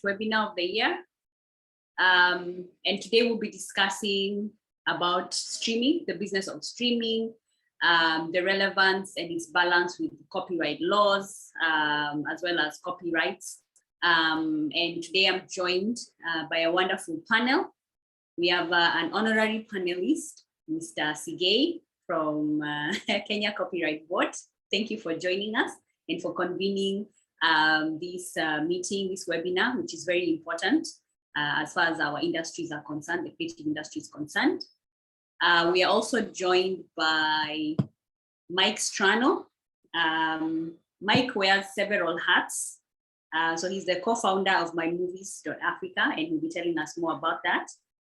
webinar of the year. And today we'll be discussing about streaming, the business of streaming, the relevance and its balance with copyright laws, as well as copyrights. And today I'm joined by a wonderful panel. We have an honorary panelist, Mr. Sigei from Kenya Copyright Board. Thank you for joining us and for convening this meeting, this webinar, which is very important as far as our industries are concerned, the creative industry is concerned. We are also joined by Mike Strano. Mike wears several hats. So he's the co-founder of MyMovies.Africa, and he'll be telling us more about that.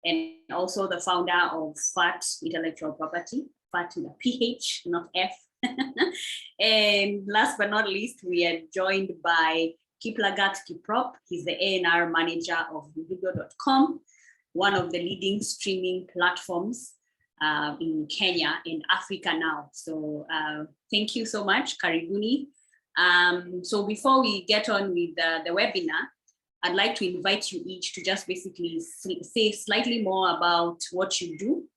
And also the founder of FAT Intellectual Property, FAT with a PH, not F. And last but not least, we are joined by Kiplagat Kiprop. He's the A&R manager of Video.com, one of the leading streaming platforms in Kenya and Africa now. So thank you so much, Karibuni. So before we get on with the webinar, I'd like to invite you each to just basically say slightly more about what you do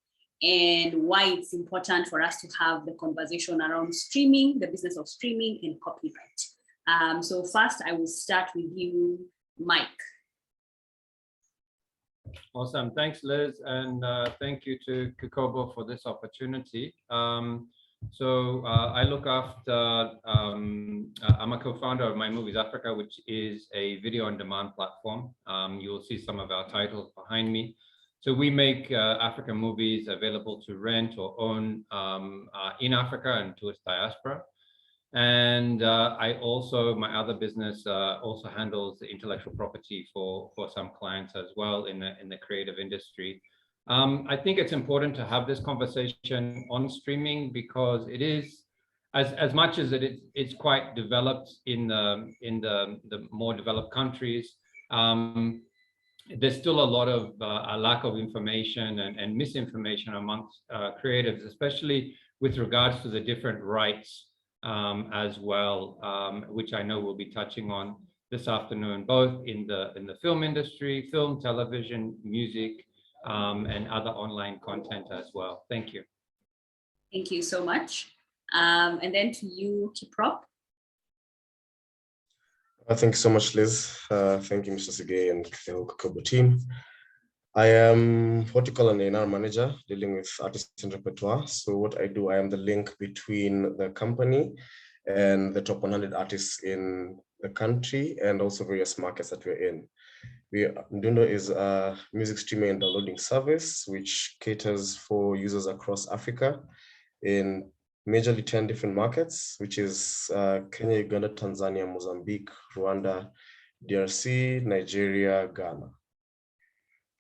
and why it's important for us to have the conversation around streaming, the business of streaming and copyright. So first, I will start with you, Mike. Awesome. Thanks, Liz. And thank you to Kikobo for this opportunity. I look after, I'm a co-founder of My Movies Africa, which is a video on demand platform. You'll see some of our titles behind me. So we make African movies available to rent or own in Africa and tourist diaspora. And my other business also handles the intellectual property for some clients as well in the creative industry. I think it's important to have this conversation on streaming because it is, as much as it's quite developed in the more developed countries, there's still a lot of a lack of information and misinformation amongst creatives, especially with regards to the different rights as well, which I know we'll be touching on this afternoon, both in the film industry, film, television, music, and other online content as well. Thank you. Thank you so much. And then to you, Kiprop. Thank you so much, Liz. Thank you, Mr. Sigei and the whole Kokobo team. I am what you call an A&R manager dealing with artists and repertoire. So what I do, I am the link between the company and the top 100 artists in the country and also various markets that we're in. Mdundo is a music streaming and downloading service which caters for users across Africa in majorly 10 different markets, which is Kenya, Uganda, Tanzania, Mozambique, Rwanda, DRC, Nigeria, Ghana.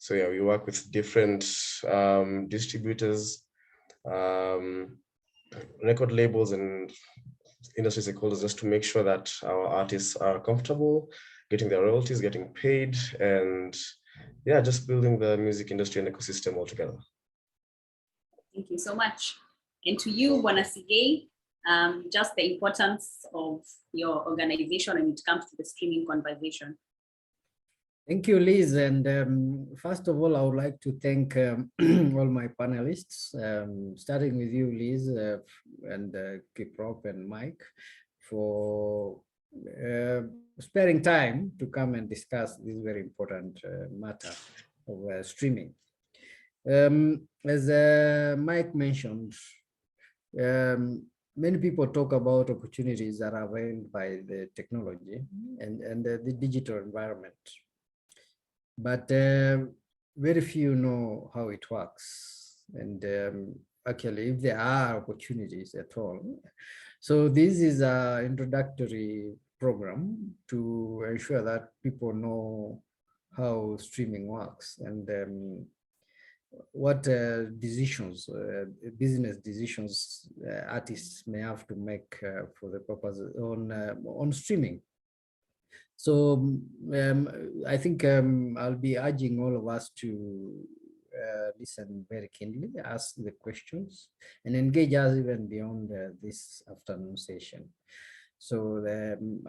So yeah, we work with different distributors, record labels and industry stakeholders just to make sure that our artists are comfortable, getting their royalties, getting paid, and yeah, just building the music industry and ecosystem altogether. Thank you so much. And to you, Bwana Sigei, just the importance of your organization when it comes to the streaming conversation. Thank you, Liz. And first of all, I would like to thank all my panelists, starting with you, Liz, and Kiprop and Mike, for sparing time to come and discuss this very important matter of streaming. As Mike mentioned, many people talk about opportunities that are availed by the technology and the digital environment, but very few know how it works. And actually, if there are opportunities at all. So this is an introductory program to ensure that people know how streaming works and what decisions, business decisions artists may have to make for the purpose on streaming. So I think I'll be urging all of us to listen very keenly, ask the questions, and engage us even beyond this afternoon session. So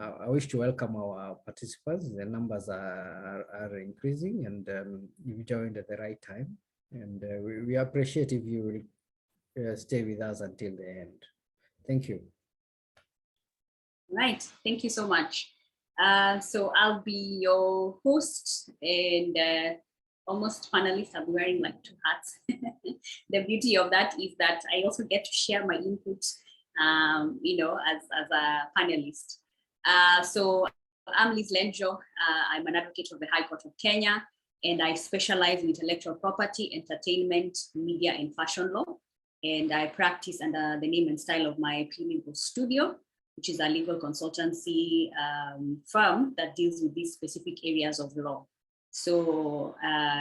I wish to welcome our participants. The numbers are increasing, and you joined at the right time. And we appreciate if you will stay with us until the end. Thank you. Right, thank you so much. So I'll be your host, and almost panelist. I'm wearing like two hats. The beauty of that is that I also get to share my input, you know, as a panelist. So I'm Liz Lenjo. I'm an advocate of the High Court of Kenya, and I specialize in intellectual property, entertainment, media, and fashion law. And I practice under the name and style of my Legal Studio, which is a legal consultancy firm that deals with these specific areas of law. So,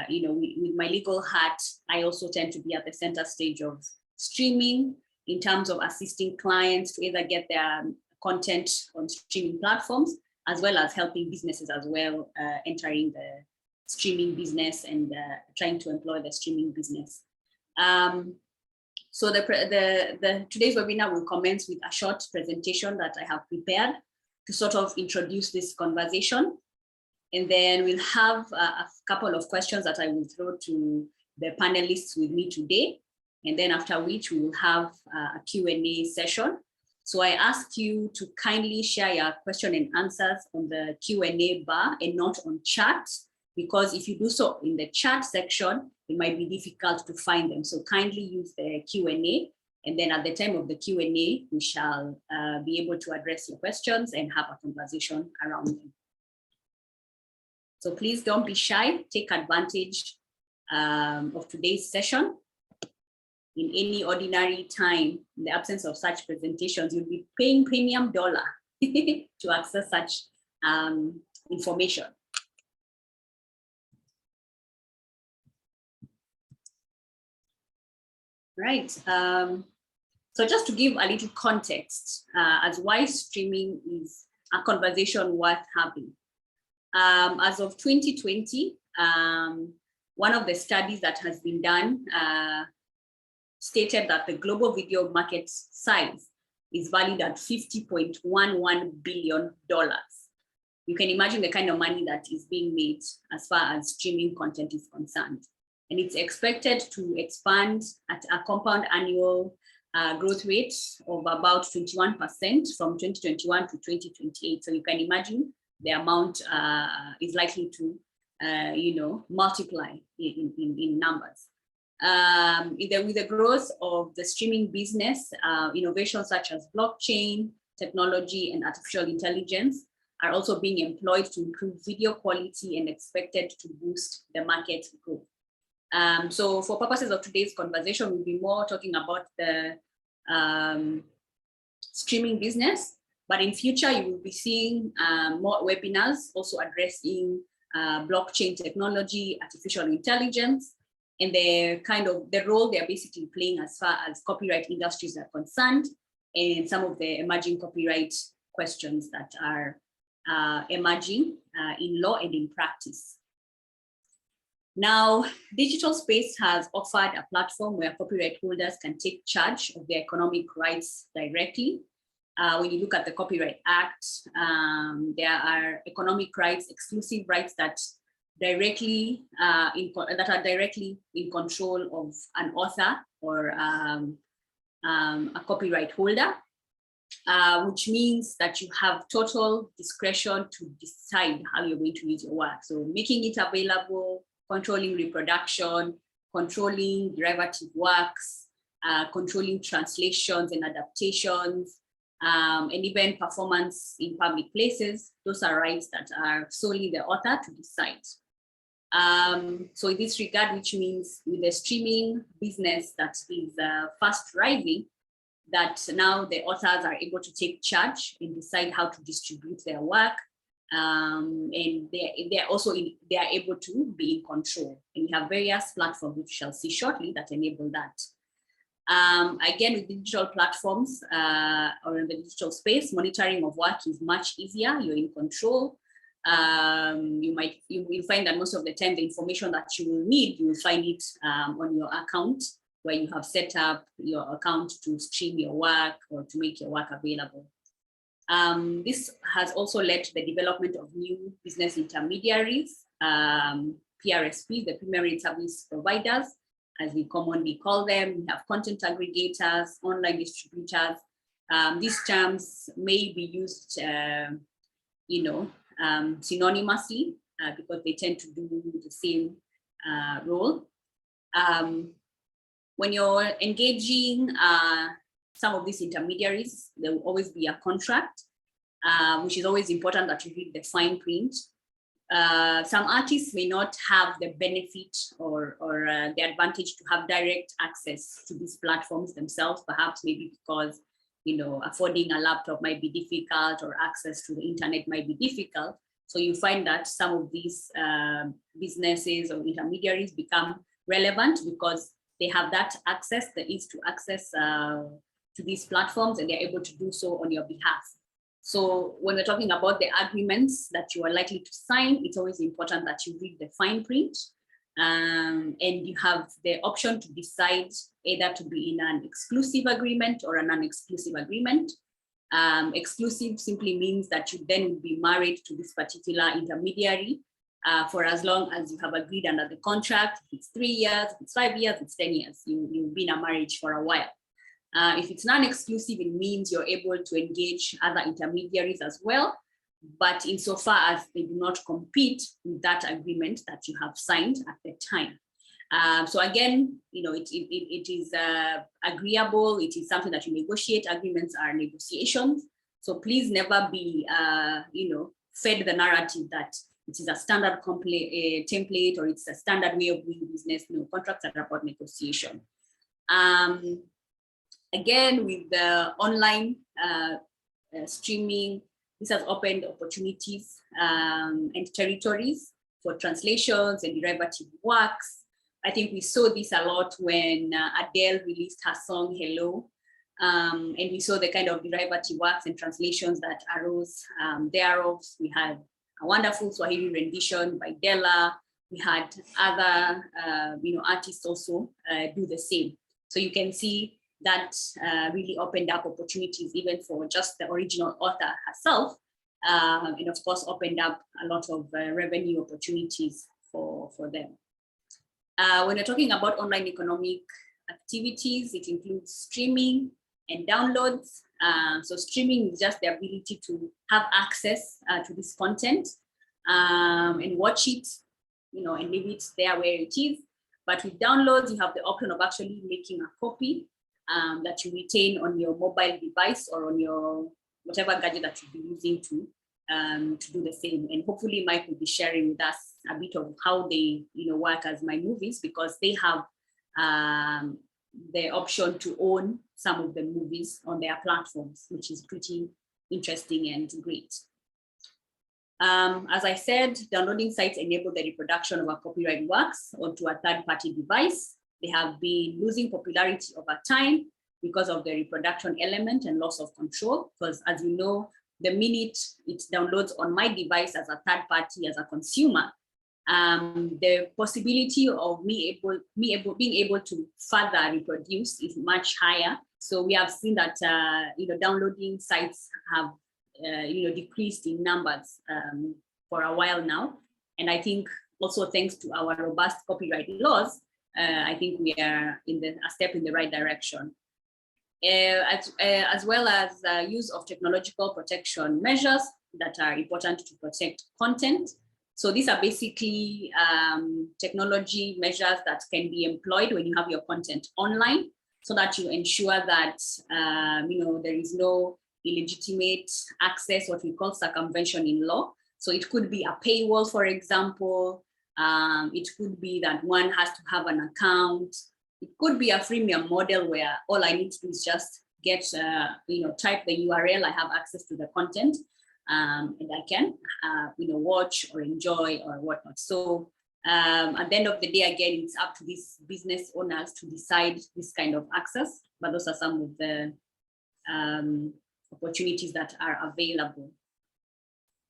you know, with my legal hat, I also tend to be at the center stage of streaming in terms of assisting clients to either get their content on streaming platforms, as well as helping businesses as well entering the streaming business and trying to employ the streaming business. So today's webinar will commence with a short presentation that I have prepared to sort of introduce this conversation. And then we'll have a couple of questions that I will throw to the panelists with me today. And then after which we will have a Q&A session. So I ask you to kindly share your question and answers on the Q&A bar and not on chat, because if you do so in the chat section, it might be difficult to find them. So kindly use the Q&A, and then at the time of the Q&A, we shall be able to address your questions and have a conversation around them. So please don't be shy, take advantage of today's session. In any ordinary time, in the absence of such presentations, you'll be paying premium dollar to access such information. Right. So just to give a little context as why streaming is a conversation worth having. As of 2020, one of the studies that has been done stated that the global video market size is valued at $50.11 billion. You can imagine the kind of money that is being made as far as streaming content is concerned. And it's expected to expand at a compound annual growth rate of about 21% from 2021 to 2028. So you can imagine the amount is likely to, you know, multiply in numbers. With the growth of the streaming business, innovations such as blockchain, technology, and artificial intelligence are also being employed to improve video quality and expected to boost the market growth. So for purposes of today's conversation, we'll be more talking about the streaming business, but in future, you will be seeing more webinars also addressing blockchain technology, artificial intelligence, and the role they're basically playing as far as copyright industries are concerned, and some of the emerging copyright questions that are emerging in law and in practice. Now, digital space has offered a platform where copyright holders can take charge of their economic rights directly. When you look at the Copyright Act, there are economic rights, exclusive rights that are directly in control of an author or a copyright holder, which means that you have total discretion to decide how you're going to use your work. So making it available, controlling reproduction, controlling derivative works, controlling translations and adaptations, and even performance in public places. Those are rights that are solely the author to decide. So in this regard, which means with the streaming business that is fast rising, that now the authors are able to take charge and decide how to distribute their work. And they are able to be in control. And we have various platforms, which we shall see shortly, that enable that. Again, with digital platforms or in the digital space, monitoring of work is much easier. You're in control. You will find that most of the time, the information that you will need, you will find it on your account, where you have set up your account to stream your work or to make your work available. This has also led to the development of new business intermediaries, PRSP, the primary service providers, as we commonly call them. We have content aggregators, online distributors. These terms may be used, synonymously because they tend to do the same role. When you're engaging some of these intermediaries, there will always be a contract, which is always important that you read the fine print. Some artists may not have the benefit or the advantage to have direct access to these platforms themselves, perhaps maybe because affording a laptop might be difficult or access to the internet might be difficult. So you find that some of these businesses or intermediaries become relevant because they have that access, the ease to access to these platforms, and they're able to do so on your behalf. So when we're talking about the agreements that you are likely to sign, it's always important that you read the fine print, and you have the option to decide either to be in an exclusive agreement or a non-exclusive agreement. Exclusive simply means that you then will be married to this particular intermediary for as long as you have agreed under the contract. If it's 3 years, if it's 5 years, it's 10 years. You've been a marriage for a while. If it's non-exclusive, it means you're able to engage other intermediaries as well, but insofar as they do not compete with that agreement that you have signed at the time. So again, it is agreeable. It is something that you negotiate. Agreements are negotiations. So please never be, fed the narrative that it is a standard template or it's a standard way of doing business. No, contracts are about negotiation. Again, with the online streaming, this has opened opportunities and territories for translations and derivative works. I think we saw this a lot when Adele released her song Hello, and we saw the kind of derivative works and translations that arose thereof. We had a wonderful Swahili rendition by Della. We had other artists also do the same. So you can see that really opened up opportunities even for just the original author herself, and of course opened up a lot of revenue opportunities for them. When you're talking about online economic activities, it includes streaming and downloads. So streaming is just the ability to have access to this content and watch it, and leave it there where it is. But with downloads, you have the option of actually making a copy that you retain on your mobile device or on your whatever gadget that you'll be using to do the same. And hopefully Mike will be sharing with us a bit of how they work as My Movies, because they have the option to own some of the movies on their platforms, which is pretty interesting and great. As I said, downloading sites enable the reproduction of our copyright works onto a third-party device. They have been losing popularity over time because of the reproduction element and loss of control. Because as you know, the minute it downloads on my device as a third party, as a consumer, the possibility of being able to further reproduce is much higher. So we have seen that downloading sites have decreased in numbers for a while now. And I think also thanks to our robust copyright laws, I think we are a step in the right direction. As well as use of technological protection measures that are important to protect content. So these are basically technology measures that can be employed when you have your content online, so that you ensure that there is no illegitimate access, what we call circumvention in law. So it could be a paywall, for example. It could be that one has to have an account. It could be a freemium model where all I need to do is just get, type the URL, I have access to the content, and I can, watch or enjoy or whatnot. So at the end of the day, again, it's up to these business owners to decide this kind of access, but those are some of the opportunities that are available.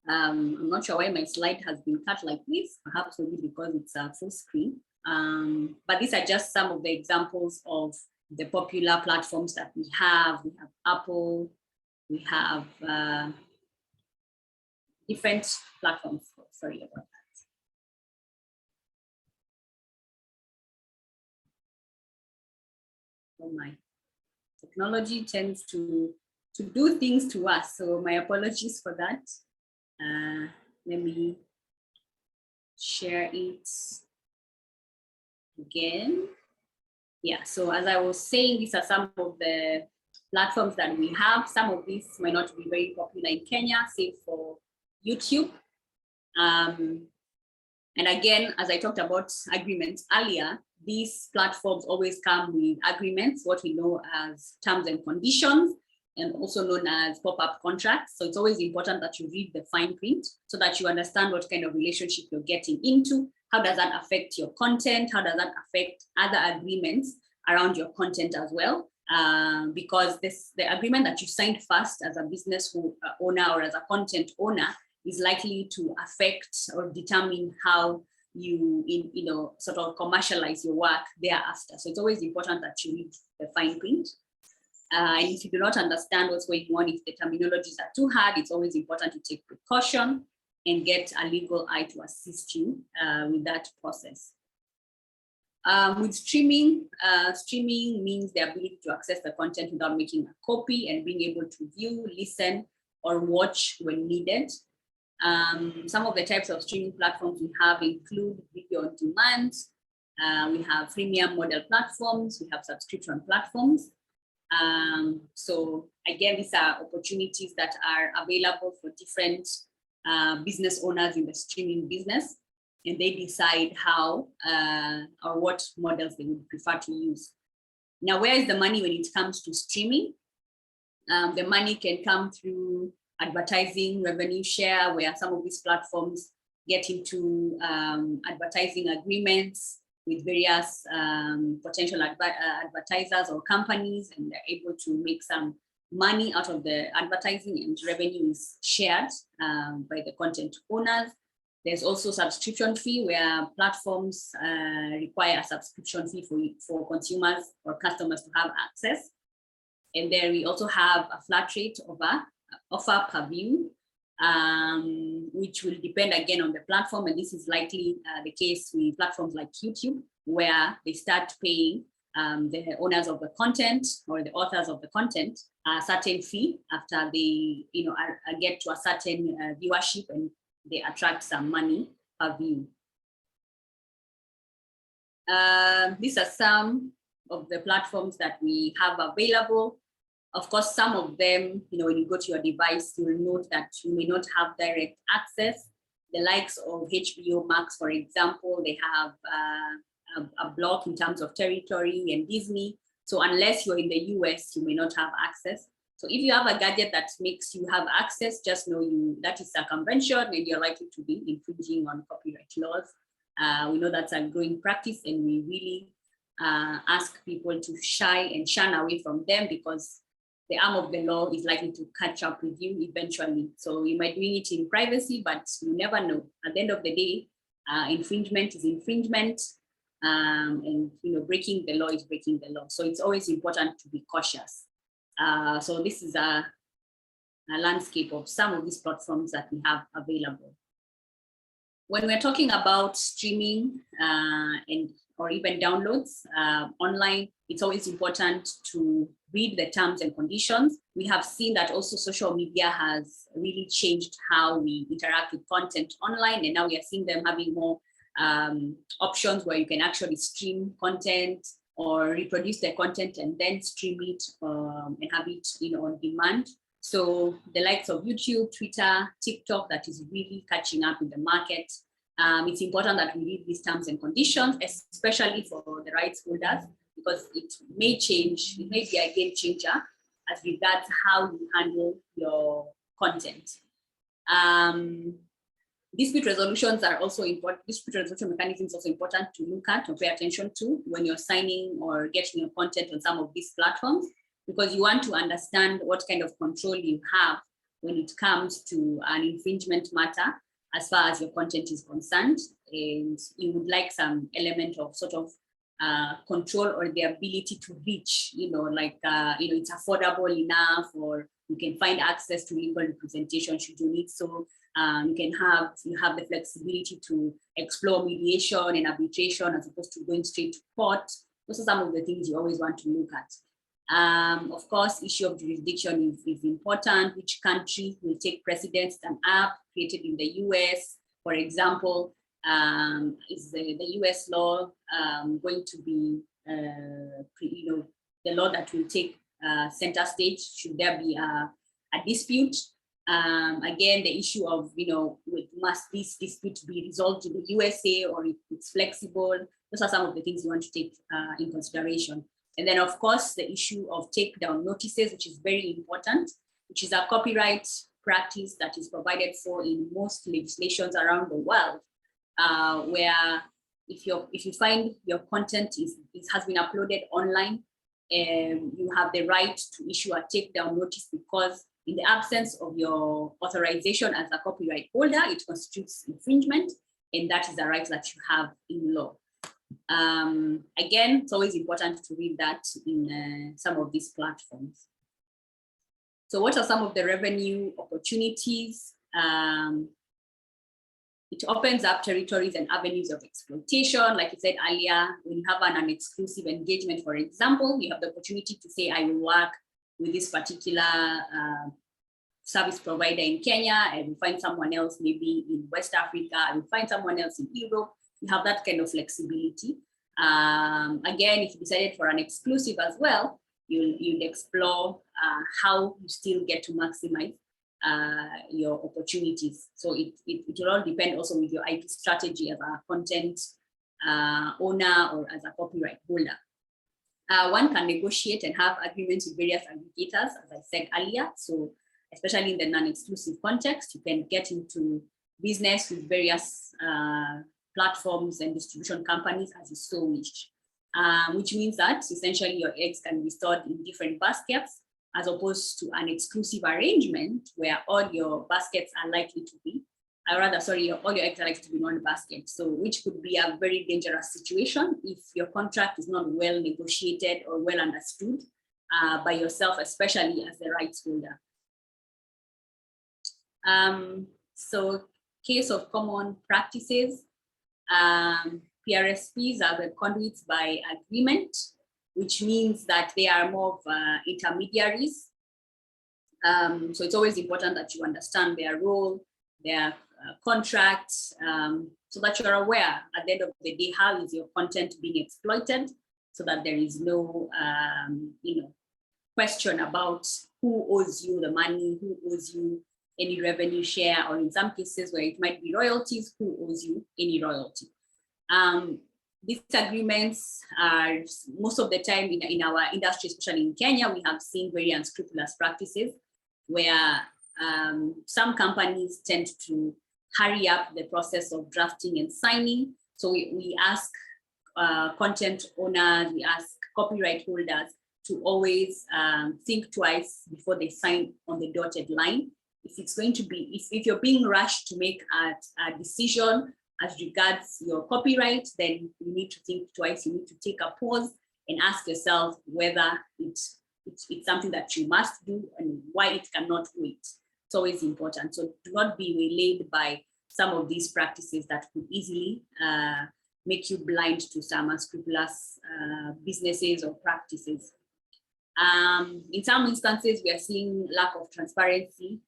I'm not sure why my slide has been cut like this, perhaps maybe because it's a full screen. But these are just some of the examples of the popular platforms that we have. We have Apple, We have different platforms. Sorry about that. Oh, my technology tends to do things to us, so my apologies for that. Let me share it again. Yeah, so as I was saying, these are some of the platforms that we have. Some of these might not be very popular in Kenya, save for YouTube. And again, as I talked about agreements earlier, these platforms always come with agreements, what we know as terms and conditions, and also known as pop-up contracts. So it's always important that you read the fine print so that you understand what kind of relationship you're getting into. How does that affect your content? How does that affect other agreements around your content as well? Because the agreement that you signed first as a business owner or as a content owner is likely to affect or determine how you sort of commercialize your work thereafter. So it's always important that you read the fine print. And if you do not understand what's going on, if the terminologies are too hard, it's always important to take precaution and get a legal eye to assist you with that process. With streaming, streaming means the ability to access the content without making a copy and being able to view, listen, or watch when needed. Some of the types of streaming platforms we have include video on demand. We have freemium model platforms. We have subscription platforms. So again, these are opportunities that are available for different business owners in the streaming business, and they decide how or what models they would prefer to use. Now, where is the money when it comes to streaming? The money can come through advertising revenue share, where some of these platforms get into advertising agreements with various potential advertisers or companies, and they're able to make some money out of the advertising, and revenue is shared by the content owners. There's also subscription fee, where platforms require a subscription fee for consumers or customers to have access. And then we also have a flat rate of offer per view, which will depend again on the platform. And this is likely the case with platforms like YouTube, where they start paying the owners of the content or the authors of the content a certain fee after they get to a certain viewership, and they attract some money per view. These are some of the platforms that we have available. Of course, some of them, when you go to your device, you will note that you may not have direct access. The likes of HBO Max, for example, they have a block in terms of territory, and Disney. So unless you're in the US, you may not have access. So if you have a gadget that makes you have access, just know that is circumvention, and you're likely to be infringing on copyright laws. We know that's a growing practice, and we really ask people to shun away from them, because the arm of the law is likely to catch up with you eventually. So you might be doing it in privacy, but you never know. At the end of the day, infringement is infringement, and breaking the law is breaking the law. So it's always important to be cautious. So this is a landscape of some of these platforms that we have available. When we're talking about streaming or even downloads online, it's always important to read the terms and conditions. We have seen that also social media has really changed how we interact with content online, and now we are seeing them having more options where you can actually stream content or reproduce the content and then stream it and have it on demand. So the likes of YouTube, Twitter, TikTok, that is really catching up in the market. It's important that we read these terms and conditions, especially for the rights holders, because it may change, it may be a game changer as regards how you handle your content. Dispute resolutions are also important. Dispute resolution mechanisms are also important to look at or pay attention to when you're signing or getting your content on some of these platforms, because you want to understand what kind of control you have when it comes to an infringement matter as far as your content is concerned. And you would like some element of sort of control or the ability to reach, it's affordable enough, or you can find access to legal representation should you need so. You have the flexibility to explore mediation and arbitration as opposed to going straight to court. Those are some of the things you always want to look at. Of course, issue of jurisdiction is important. Which country will take precedence? An app created in the US, for example, is the US law going to be, the law that will take center stage? Should there be a dispute? Again, the issue of, must this dispute be resolved in the USA or if it's flexible? Those are some of the things you want to take in consideration. And then, of course, the issue of takedown notices, which is very important, which is a copyright practice that is provided for in most legislations around the world, where if you find your content has been uploaded online, you have the right to issue a takedown notice, because in the absence of your authorization as a copyright holder, it constitutes infringement, and that is a right that you have in law. Again, it's always important to read that in some of these platforms. So what are some of the revenue opportunities? It opens up territories and avenues of exploitation. Like you said earlier, when you have an exclusive engagement, for example, you have the opportunity to say, I will work with this particular service provider in Kenya, I will find someone else maybe in West Africa, I will find someone else in Europe. You have that kind of flexibility. Again, if you decided for an exclusive as well, you'll explore how you still get to maximize your opportunities. So it will all depend also with your IP strategy as a content owner or as a copyright holder. One can negotiate and have agreements with various aggregators, as I said earlier. So especially in the non-exclusive context, you can get into business with various platforms and distribution companies as you so wish, which means that essentially your eggs can be stored in different baskets, as opposed to an exclusive arrangement where all your baskets are likely to be, all your eggs are likely to be in one basket. So which could be a very dangerous situation if your contract is not well negotiated or well understood by yourself, especially as the rights holder. So case of common practices, PRSPs are the conduits by agreement, which means that they are more of intermediaries. So it's always important that you understand their role, their contracts, so that you're aware at the end of the day, how is your content being exploited, so that there is no question about who owes you the money, who owes you any revenue share, or in some cases where it might be royalties, who owes you any royalty. These agreements are most of the time in our industry, especially in Kenya, we have seen very unscrupulous practices where some companies tend to hurry up the process of drafting and signing. So we ask content owners, we ask copyright holders to always think twice before they sign on the dotted line. If it's going to be, if you're being rushed to make a decision as regards your copyright, then you need to think twice. You need to take a pause and ask yourself whether it's something that you must do and why it cannot wait. It's always important. So do not be waylaid by some of these practices that could easily make you blind to some unscrupulous businesses or practices. In some instances, we are seeing lack of transparency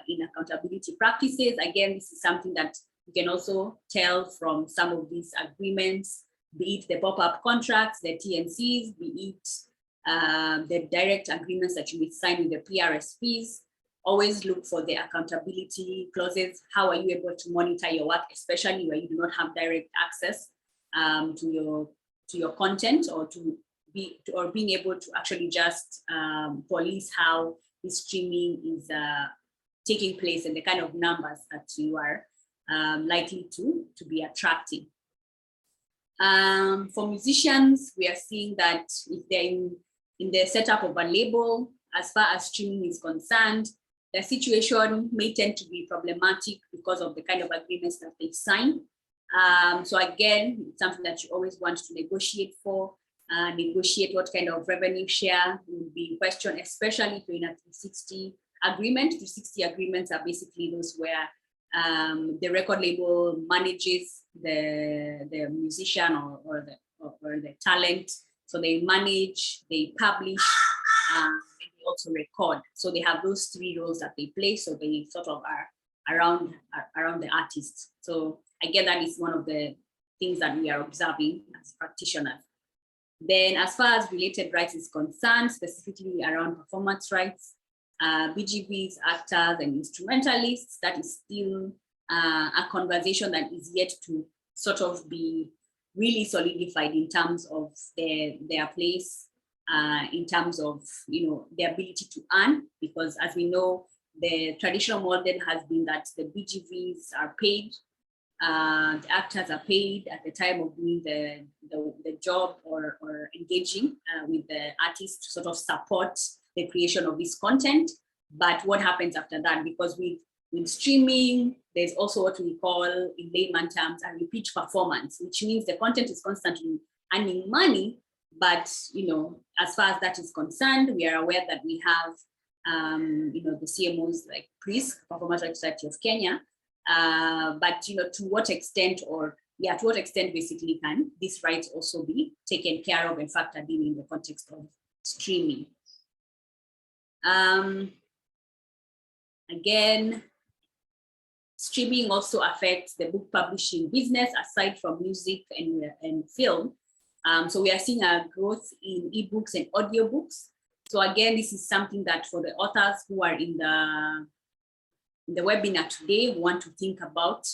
in accountability practices. Again, this is something that you can also tell from some of these agreements, be it the pop-up contracts, the TNCs, be it the direct agreements that you will sign with the PRSPs. Always look for the accountability clauses. How are you able to monitor your work, especially where you do not have direct access to your content, or being able to actually just police how this streaming is taking place and the kind of numbers that you are likely to be attracting. For musicians, we are seeing that if they're in the setup of a label, as far as streaming is concerned, the situation may tend to be problematic because of the kind of agreements that they sign. So again, it's something that you always want to negotiate for, negotiate what kind of revenue share will be in question, especially if you're in a 360 agreement. 360 agreements are basically those where the record label manages the musician or the talent. So they manage, they publish, and they also record. So they have those three roles that they play. So they sort of are around the artist. So again, that is one of the things that we are observing as practitioners. Then as far as related rights is concerned, specifically around performance rights, BGVs, actors, and instrumentalists, that is still a conversation that is yet to sort of be really solidified in terms of their place, in terms of their ability to earn, because as we know, the traditional model has been that the BGVs are paid, the actors are paid at the time of doing the job or engaging with the artist to sort of support the creation of this content. But what happens after that? Because with streaming, there's also what we call in layman terms a repeat performance, which means the content is constantly earning money. But as far as that is concerned, we are aware that we have the CMOs like PRISC, Performance Rights Society of Kenya. But to what extent basically can these rights also be taken care of and factored in the context of streaming? Again, streaming also affects the book publishing business aside from music and film. So we are seeing a growth in ebooks and audiobooks. So again, this is something that for the authors who are in the webinar today want to think about.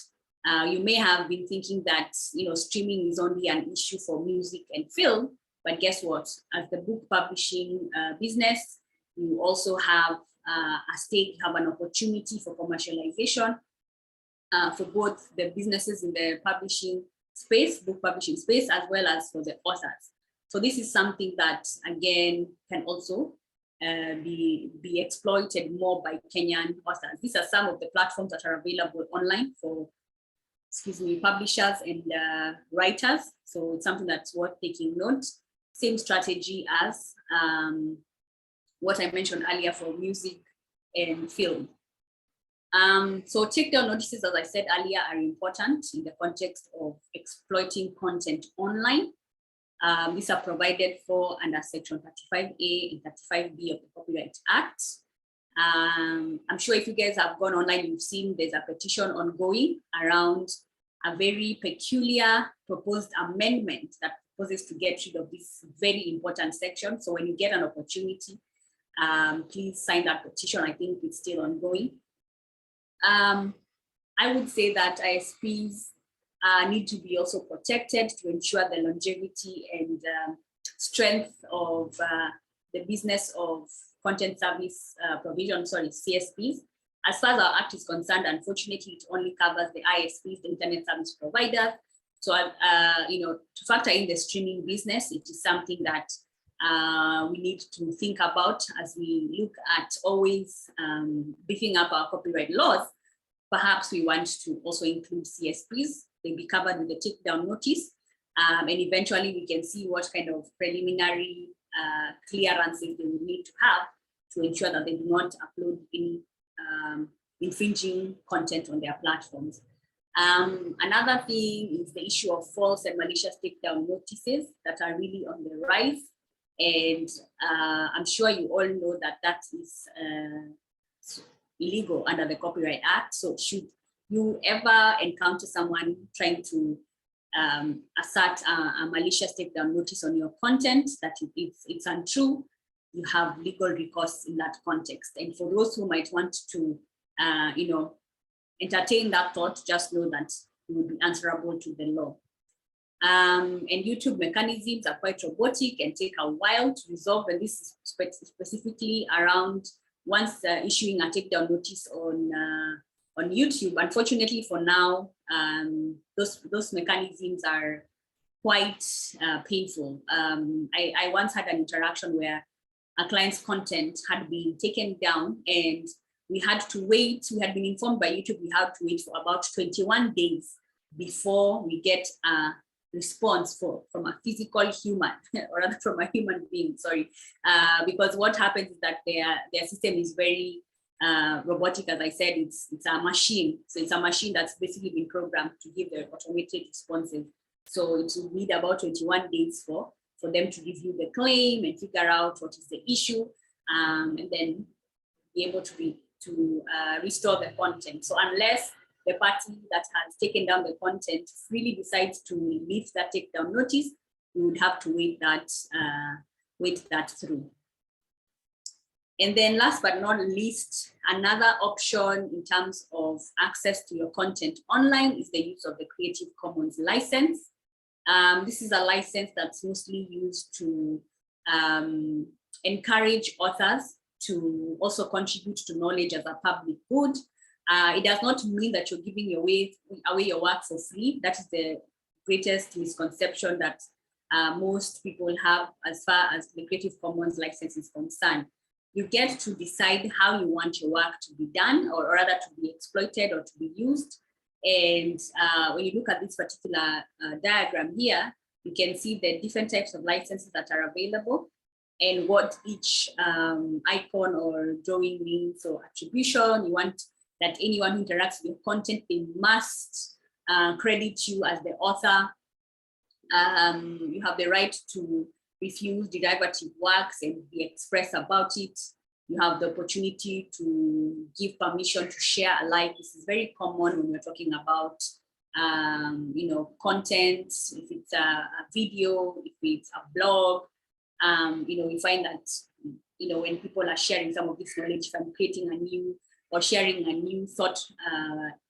You may have been thinking that streaming is only an issue for music and film, but guess what? As the book publishing business, you also have a stake, you have an opportunity for commercialization for both the businesses in the publishing space, book publishing space, as well as for the authors. So this is something that, again, can also be exploited more by Kenyan authors. These are some of the platforms that are available online for, publishers and writers. So it's something that's worth taking note. Same strategy as what I mentioned earlier for music and film. So takedown notices, as I said earlier, are important in the context of exploiting content online. These are provided for under Section 35A and 35B of the Copyright Act. I'm sure if you guys have gone online, you've seen there's a petition ongoing around a very peculiar proposed amendment that proposes to get rid of this very important section. So when you get an opportunity, please sign that petition. I think it's still ongoing. I would say that ISPs need to be also protected to ensure the longevity and strength of the business of content service provision, CSPs. As far as our act is concerned, unfortunately, it only covers the ISPs, the internet service providers. So, to factor in the streaming business, it is something that we need to think about as we look at always beefing up our copyright laws. Perhaps we want to also include CSPs. They'll be covered with the takedown notice. And eventually we can see what kind of preliminary clearances they will need to have to ensure that they do not upload any infringing content on their platforms. Another thing is the issue of false and malicious takedown notices that are really on the rise. And I'm sure you all know that that is illegal under the Copyright Act. So should you ever encounter someone trying to assert a malicious takedown notice on your content that it's untrue, you have legal recourse in that context. And for those who might want to, entertain that thought, just know that you will be answerable to the law. And YouTube mechanisms are quite robotic and take a while to resolve. And this is specifically around once issuing a takedown notice on YouTube. Unfortunately, for now, those mechanisms are quite painful. I once had an interaction where a client's content had been taken down and we had to wait. We had been informed by YouTube we had to wait for about 21 days before we get a response from a physical human, or rather from a human being, sorry. Because what happens is that their system is very robotic. As I said, it's a machine. So it's a machine that's basically been programmed to give the automated responses. So it will need about 21 days for them to review the claim and figure out what is the issue, and then be able to restore the content. So unless the party that has taken down the content really decides to release that takedown notice, we would have to wait that through. And then last but not least, another option in terms of access to your content online is the use of the Creative Commons license. This is a license that's mostly used to encourage authors to also contribute to knowledge as a public good. It does not mean that you're giving away your work for free. That is the greatest misconception that most people have as far as the Creative Commons license is concerned. You get to decide how you want your work to be done, or rather to be exploited or to be used. And when you look at this particular diagram here, you can see the different types of licenses that are available and what each icon or drawing means or attribution. You want that anyone who interacts with your content, they must credit you as the author. You have the right to refuse derivative works and be express about it. You have the opportunity to give permission to share alike. This is very common when we're talking about content. If it's a video, if it's a blog, we find that when people are sharing some of this knowledge, if I'm creating a new or sharing a new thought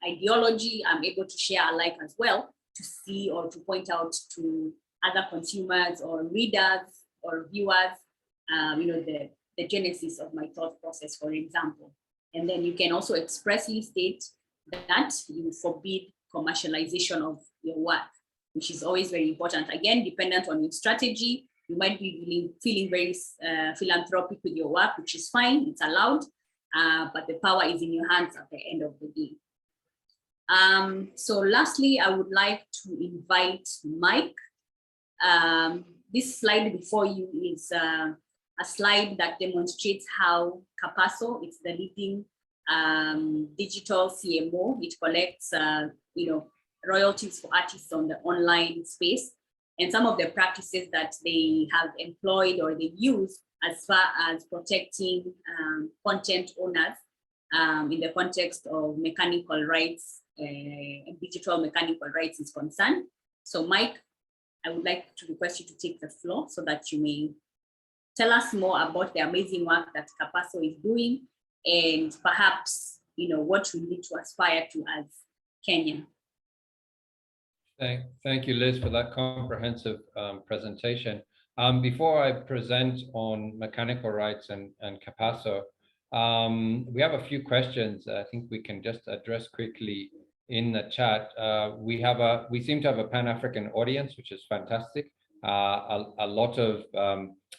ideology, I'm able to share alike as well, to see or to point out to other consumers or readers or viewers, the genesis of my thought process, for example. And then you can also expressly state that you forbid commercialization of your work, which is always very important. Again, dependent on your strategy, you might be feeling very philanthropic with your work, which is fine, it's allowed, but the power is in your hands at the end of the day. So lastly, I would like to invite Mike. This slide before you is a slide that demonstrates how Capasso, it's the leading digital CMO. It collects royalties for artists on the online space, and some of the practices that they have employed or they use as far as protecting content owners in the context of mechanical rights and digital mechanical rights is concerned. So Mike, I would like to request you to take the floor so that you may tell us more about the amazing work that Capasso is doing, and perhaps what we need to aspire to as Kenya. Thank you, Liz, for that comprehensive presentation. Before I present on mechanical rights and Capasso, we have a few questions I think we can just address quickly in the chat. We seem to have a Pan-African audience, which is fantastic. A lot of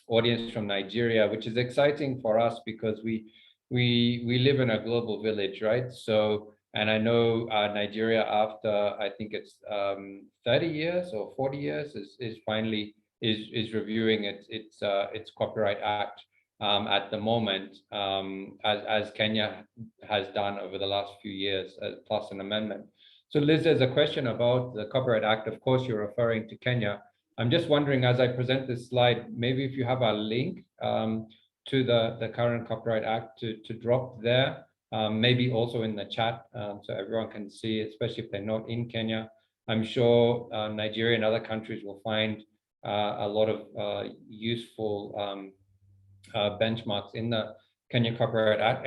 audience from Nigeria, which is exciting for us because we live in a global village, right? So, and I know Nigeria, after I think it's 30 years or 40 years, is finally reviewing its Copyright Act at the moment, as Kenya has done over the last few years, plus an amendment. So Liz, there's a question about the Copyright Act. Of course, you're referring to Kenya. I'm just wondering, as I present this slide, maybe if you have a link to the current Copyright Act to drop there, maybe also in the chat, so everyone can see, especially if they're not in Kenya. I'm sure Nigeria and other countries will find a lot of useful benchmarks in the Kenya Copyright Act,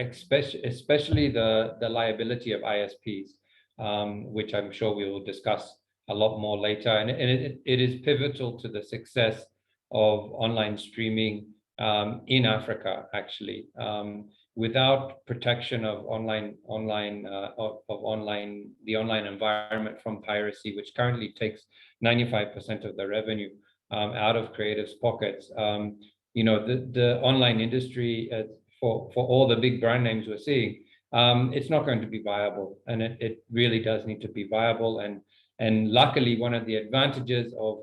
especially the liability of ISPs, which I'm sure we will discuss a lot more later. And it is pivotal to the success of online streaming in Africa, actually. Without protection of the online environment from piracy, which currently takes 95% of the revenue out of creatives' pockets, the online industry for all the big brand names we're seeing, it's not going to be viable, and it really does need to be viable. And And luckily, one of the advantages of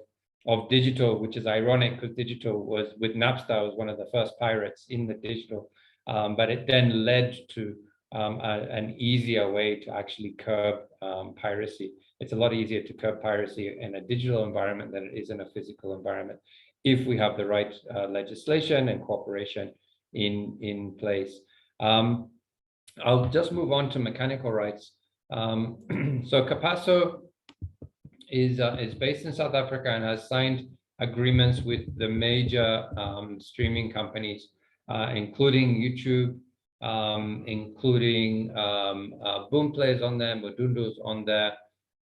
digital, which is ironic because digital was with Napster was one of the first pirates in the digital, but it then led to an easier way to actually curb piracy. It's a lot easier to curb piracy in a digital environment than it is in a physical environment, if we have the right legislation and cooperation in place. I'll just move on to mechanical rights. So Capasso is based in South Africa and has signed agreements with the major streaming companies, including YouTube, including Boomplay is on there, Mudundu's on there,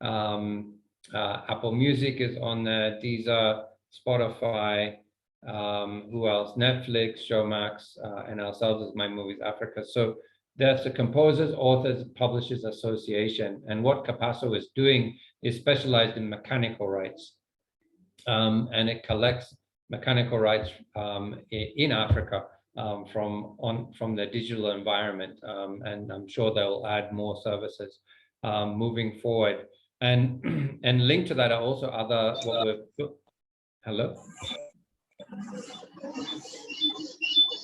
Apple Music is on there, Deezer, Spotify, who else? Netflix, Showmax, and ourselves as My Movies Africa. So that's the Composers, Authors, Publishers Association. And what Capasso is doing is specialized in mechanical rights. And it collects mechanical rights in Africa from the digital environment. And I'm sure they'll add more services moving forward. And linked to that are also other, hello?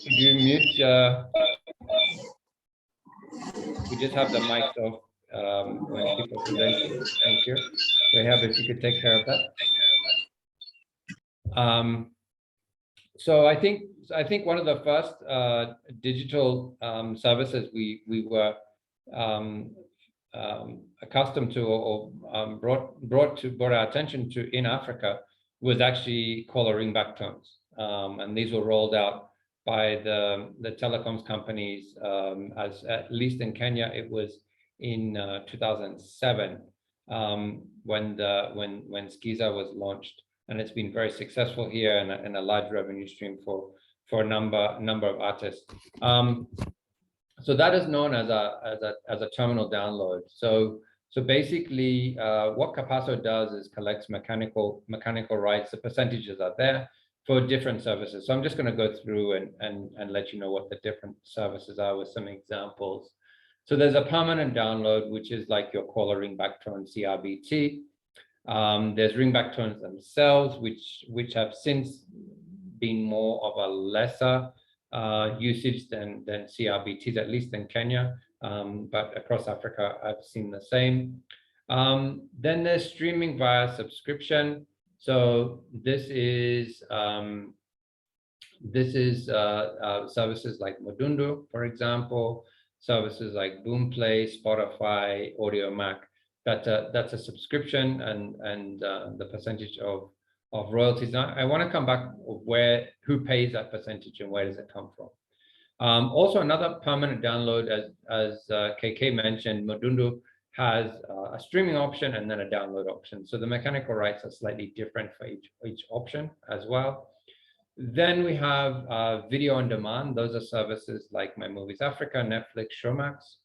Could you mute? We just have the mics off when people presenting. Thank you. Rahab, if you could take care of that. So I think one of the first digital services we were accustomed to or brought our attention to in Africa was actually caller ringback tones, and these were rolled out by the telecoms companies, as at least in Kenya, it was in 2007 when Skiza was launched, and it's been very successful here and a large revenue stream for a number of artists. So that is known as a terminal download. So basically, what Capasso does is collects mechanical rights. The percentages are there for different services. So I'm just going to go through and let you know what the different services are with some examples. So there's a permanent download, which is like your caller ringback tone CRBT. There's ringback tones themselves, which have since been more of a lesser usage than CRBTs, at least in Kenya, but across Africa, I've seen the same. Then there's streaming via subscription. So this is services like Mudundu, for example, services like Boomplay, Spotify, AudioMac. That's a subscription, and the percentage of royalties. Now, I want to come back who pays that percentage and where does it come from. Also, another permanent download, as KK mentioned, Mudundu has a streaming option and then a download option. So the mechanical rights are slightly different for each option as well. Then we have video on demand. Those are services like My Movies Africa, Netflix, Showmax.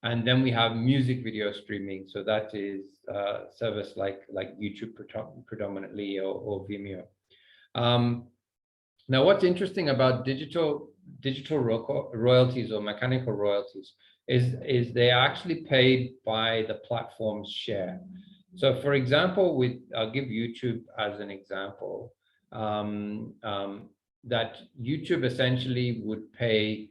And then we have music video streaming. So that is service like YouTube predominantly or Vimeo. Now, what's interesting about digital royalties or mechanical royalties is they are actually paid by the platform's share. So for example, I'll give YouTube as an example, that YouTube essentially would pay,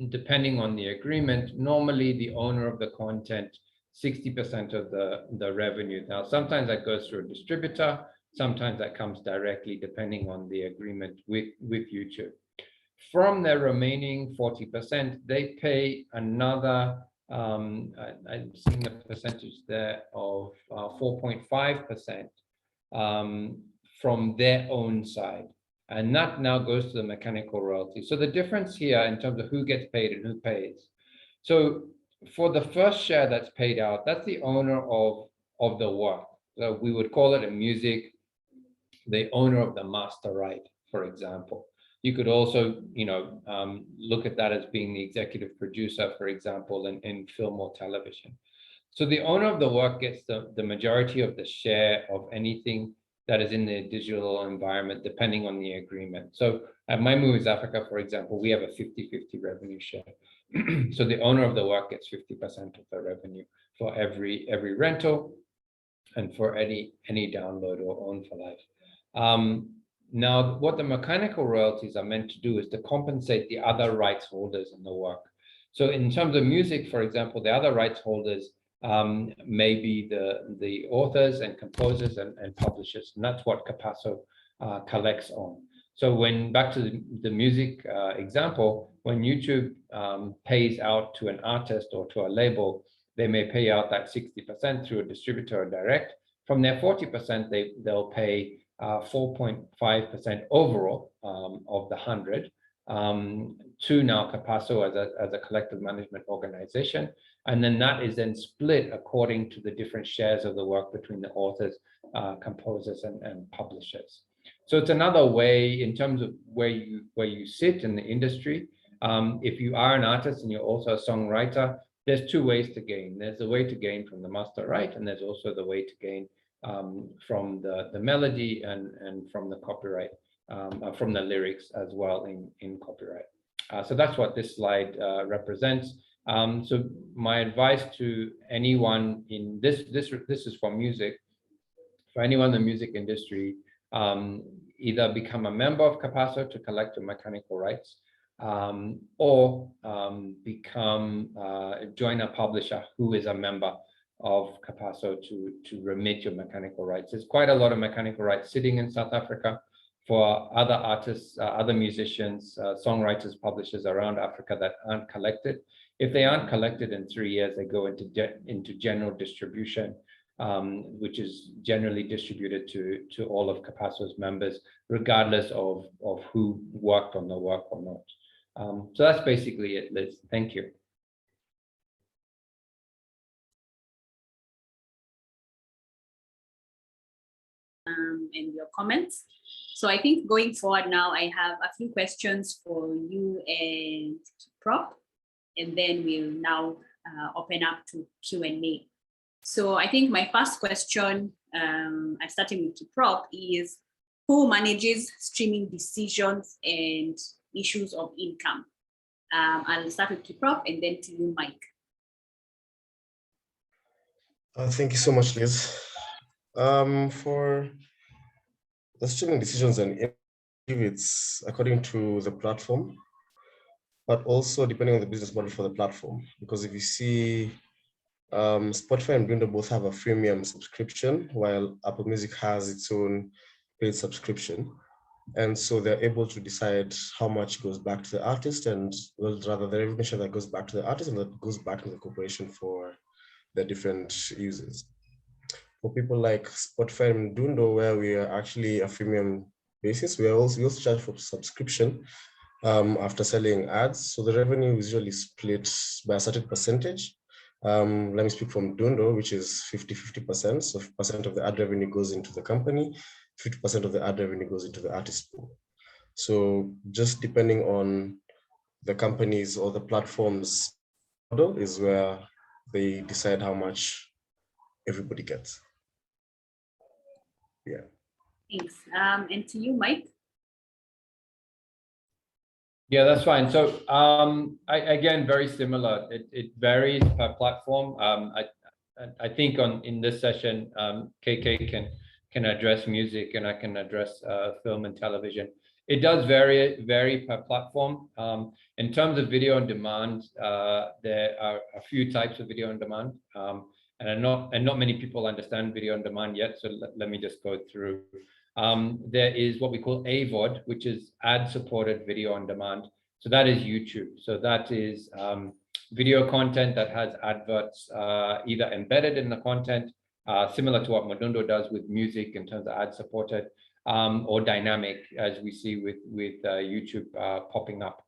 depending on the agreement, normally the owner of the content, 60% of the revenue. Now, sometimes that goes through a distributor, sometimes that comes directly, depending on the agreement with YouTube. From their remaining 40%, they pay another, I've seen the percentage there of 4.5% from their own side. And that now goes to the mechanical royalty. So the difference here in terms of who gets paid and who pays. So for the first share that's paid out, that's the owner of the work. So we would call it in music, the owner of the master right, for example. You could also, look at that as being the executive producer, for example, in film or television. So the owner of the work gets the majority of the share of anything that is in the digital environment, depending on the agreement. So at My Movies Africa, for example, we have a 50-50 revenue share. So the owner of the work gets 50% of the revenue for every rental. and for any download or own for life. Now, what the mechanical royalties are meant to do is to compensate the other rights holders in the work. So in terms of music, for example, the other rights holders may be the authors and composers and publishers, and that's what Capasso collects on. So when, back to the music example, when YouTube pays out to an artist or to a label, they may pay out that 60% through a distributor or direct. From their 40%, they'll pay 4.5% overall of the 100 to now Capasso as a collective management organization. And then that is then split according to the different shares of the work between the authors, composers, and publishers. So it's another way in terms of where you sit in the industry. If you are an artist and you're also a songwriter, there's two ways to gain. There's a way to gain from the master right, and there's also the way to gain from the melody and from the copyright, from the lyrics as well in copyright. So that's what this slide represents. So my advice to anyone in this is for music, for anyone in the music industry, either become a member of Capasso to collect your mechanical rights, or join a publisher who is a member of Capasso to remit your mechanical rights. There's quite a lot of mechanical rights sitting in South Africa for other artists, other musicians, songwriters, publishers around Africa that aren't collected. If they aren't collected in 3 years, they go into general distribution, which is generally distributed to all of Capasso's members, regardless of who worked on the work or not. So that's basically it, Liz. Thank you. And your comments. So I think going forward now, I have a few questions for you and Prop, and then we'll now open up to Q&A. So I think my first question, I'm starting with Prop, is who manages streaming decisions and issues of income? I'll start with Prop and then to you, Mike. Thank you so much, Liz. For the streaming decisions, and it's according to the platform, but also depending on the business model for the platform. Because if you see, Spotify and Dundo both have a freemium subscription, while Apple Music has its own paid subscription. And so they're able to decide how much goes back to the artist, and well, rather the revenue share that goes back to the artist and that goes back to the corporation for the different users. For people like Spotify and Dundo, where we are actually a freemium basis, we also charge for subscription after selling ads. So the revenue is usually split by a certain percentage. Let me speak from Dundo, which is 50-50%. So 50% of the ad revenue goes into the company, 50% of the ad revenue goes into the artist pool. So just depending on the companies or the platforms model is where they decide how much everybody gets. Yeah. Thanks. And to you, Mike. Yeah, that's fine. So again, very similar. It varies per platform. I think in this session, KK can address music and I can address film and television. It does vary per platform. In terms of video on demand, there are a few types of video on demand, and not many people understand video on demand yet. So let me just go through. There is what we call AVOD, which is ad-supported video on demand. So that is YouTube. So that is video content that has adverts either embedded in the content, similar to what Modundo does with music in terms of ad-supported, or dynamic, as we see with YouTube popping up.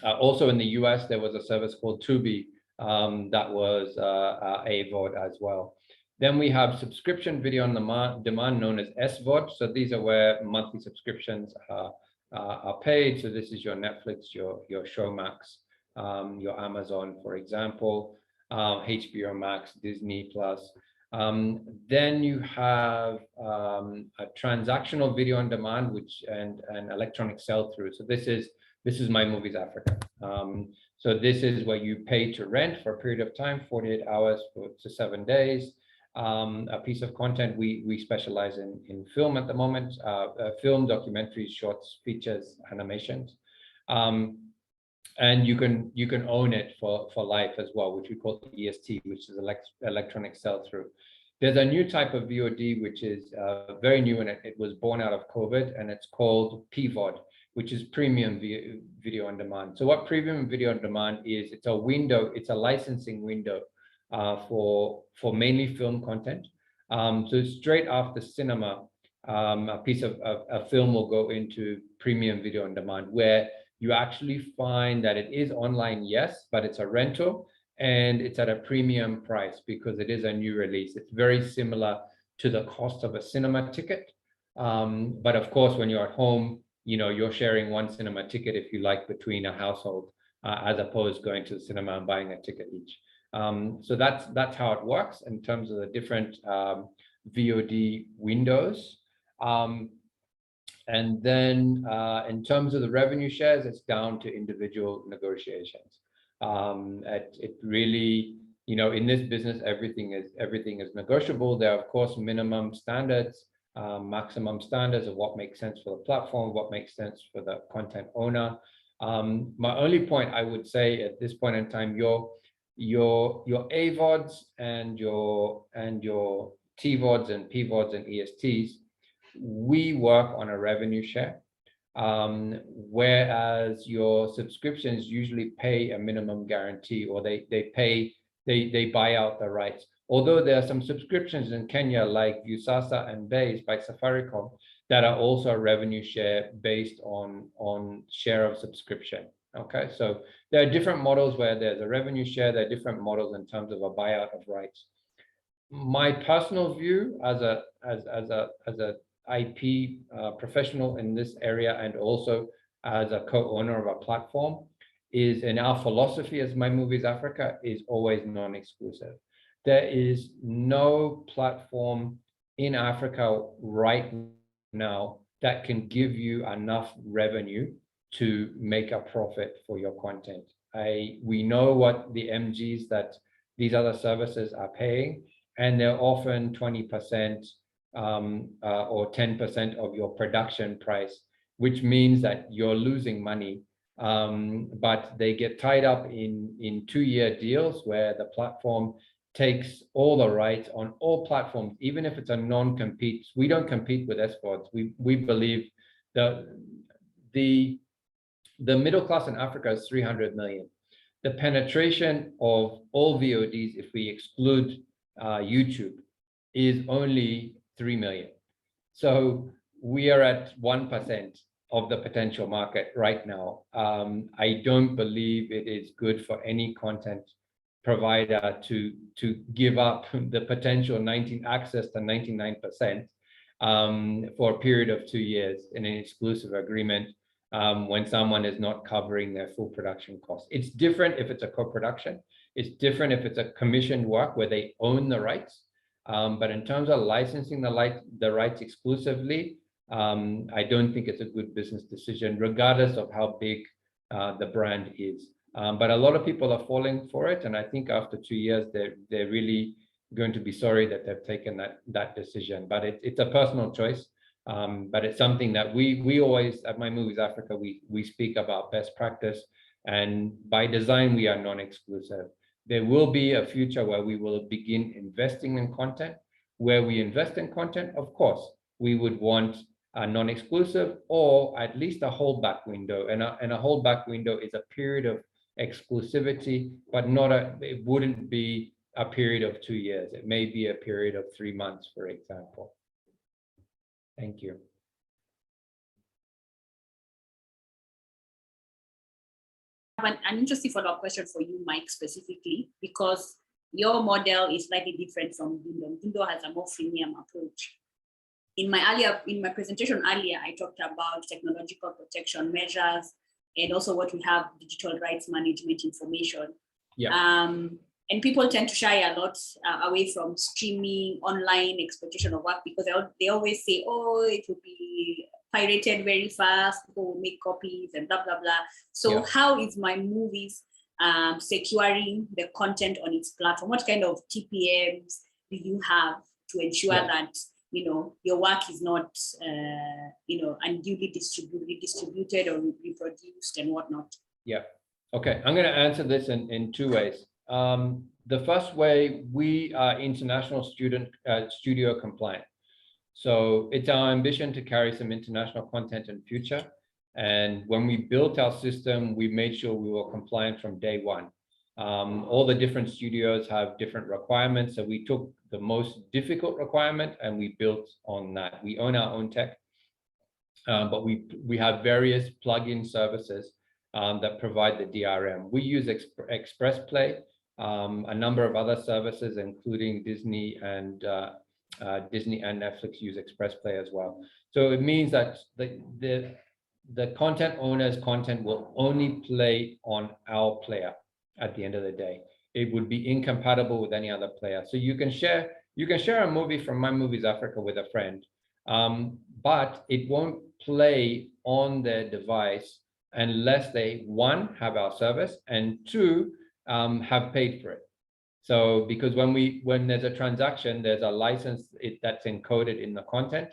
Also in the US, there was a service called Tubi that was AVOD as well. Then we have subscription video on demand known as SVOD. So these are where monthly subscriptions are paid. So this is your Netflix, your Showmax, your Amazon, for example, HBO Max, Disney Plus. Then you have a transactional video on demand, which and electronic sell-through. So this is My Movies Africa. So this is where you pay to rent for a period of time, 48 hours to 7 days. a piece of content. We specialize in film at the moment, film, documentaries, shorts, features, animations. And you can own it for life as well, which we call EST, which is electronic sell-through. There's a new type of VOD, which is very new, and it was born out of COVID, and it's called PVOD, which is premium video on demand. So what premium video on demand is, it's a window, it's a licensing window for mainly film content. So straight after cinema, a piece of a film will go into premium video on demand, where you actually find that it is online, yes, but it's a rental and it's at a premium price because it is a new release. It's very similar to the cost of a cinema ticket. But of course, when you're at home, you know, you're sharing one cinema ticket, if you like, between a household, as opposed to going to the cinema and buying a ticket each. So that's how it works in terms of the different VOD windows. And then in terms of the revenue shares, it's down to individual negotiations. It really, you know, in this business, everything is negotiable. There are, of course, minimum standards, maximum standards of what makes sense for the platform, what makes sense for the content owner. My only point I would say at this point in time, your AVODs and your TVODs and PVODs and ESTs, we work on a revenue share, whereas your subscriptions usually pay a minimum guarantee, or they buy out the rights. Although there are some subscriptions in Kenya like Usasa and Base by Safaricom that are also a revenue share based on share of subscription. Okay, so there are different models where there's a revenue share. There are different models in terms of a buyout of rights. My personal view as a IP professional in this area, and also as a co-owner of a platform, is, in our philosophy as My Movies Africa, is always non-exclusive. There is no platform in Africa right now that can give you enough revenue to make a profit for your content. We know what the MGs that these other services are paying, and they're often 20% or 10% of your production price, which means that you're losing money. But they get tied up in 2-year deals where the platform takes all the rights on all platforms, even if it's a non-compete. We don't compete with SVODs. We believe the middle class in Africa is 300 million. The penetration of all VODs, if we exclude YouTube, is only 3 million. So we are at 1% of the potential market right now. I don't believe it is good for any content provider to give up the potential access to 99% for a period of 2 years in an exclusive agreement when someone is not covering their full production costs. It's different if it's a co-production. It's different if it's a commissioned work where they own the rights. But in terms of licensing the rights exclusively, I don't think it's a good business decision, regardless of how big the brand is. But a lot of people are falling for it, and I think after 2 years, they're really going to be sorry that they've taken that decision. But it's a personal choice. But it's something that we always, at My Movies Africa, we speak about best practice, and by design, we are non-exclusive. There will be a future where we will begin investing in content. Where we invest in content, of course, we would want a non-exclusive or at least a holdback window. And a holdback window is a period of exclusivity, but it wouldn't be a period of 2 years. It may be a period of 3 months, for example. Thank you. I have an interesting follow-up question for you, Mike, specifically, because your model is slightly different from Dindo. Dindo has a more freemium approach. In my presentation earlier, I talked about technological protection measures and also what we have, digital rights management information. Yeah. And people tend to shy a lot away from streaming, online exploitation of work, because they always say, oh, it will be pirated very fast, people will make copies and blah, blah, blah. So how is My Movies securing the content on its platform? What kind of TPMs do you have to ensure that, your work is not, unduly distributed or reproduced and whatnot? Yeah. Okay. I'm going to answer this in two ways. The first way, we are international studio compliant. So it's our ambition to carry some international content in future. And when we built our system, we made sure we were compliant from day one. All the different studios have different requirements. So we took the most difficult requirement and we built on that. We own our own tech, but we have various plugin services that provide the DRM. We use Express Play, a number of other services, including Disney and Netflix use Express Play as well. So it means that the content owner's content will only play on our player at the end of the day. It would be incompatible with any other player. So you can share a movie from My Movies Africa with a friend, but it won't play on their device unless they, one, have our service, and two, have paid for it. So because when there's a transaction, there's a license that's encoded in the content,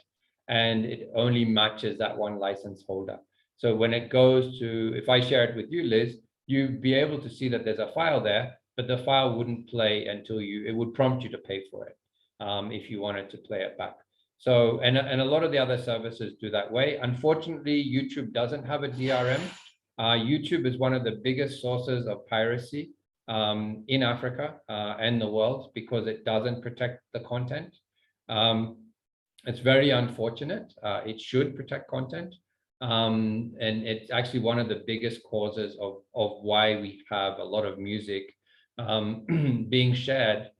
and it only matches that one license holder. So when it goes to, if I share it with you, Liz, you'd be able to see that there's a file there, but the file wouldn't play until it would prompt you to pay for it if you wanted to play it back. So, and a lot of the other services do that way. Unfortunately, YouTube doesn't have a DRM. YouTube is one of the biggest sources of piracy in Africa and the world because it doesn't protect the content. It's very unfortunate. It should protect content. And it's actually one of the biggest causes of why we have a lot of music being shared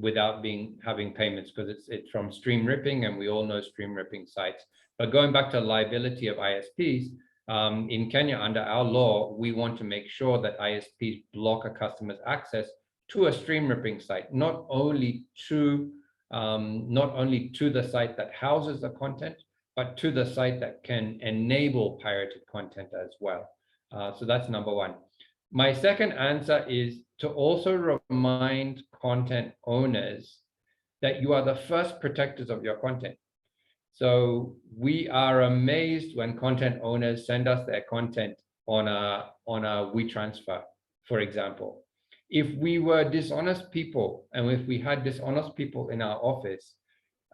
without having payments, because it's from stream ripping, and we all know stream ripping sites. But going back to liability of ISPs, in Kenya, under our law, we want to make sure that ISPs block a customer's access to a stream ripping site, not only to the site that houses the content, but to the site that can enable pirated content as well. So that's number one. My second answer is to also remind content owners that you are the first protectors of your content. So we are amazed when content owners send us their content on a WeTransfer, for example. If we were dishonest people, and if we had dishonest people in our office,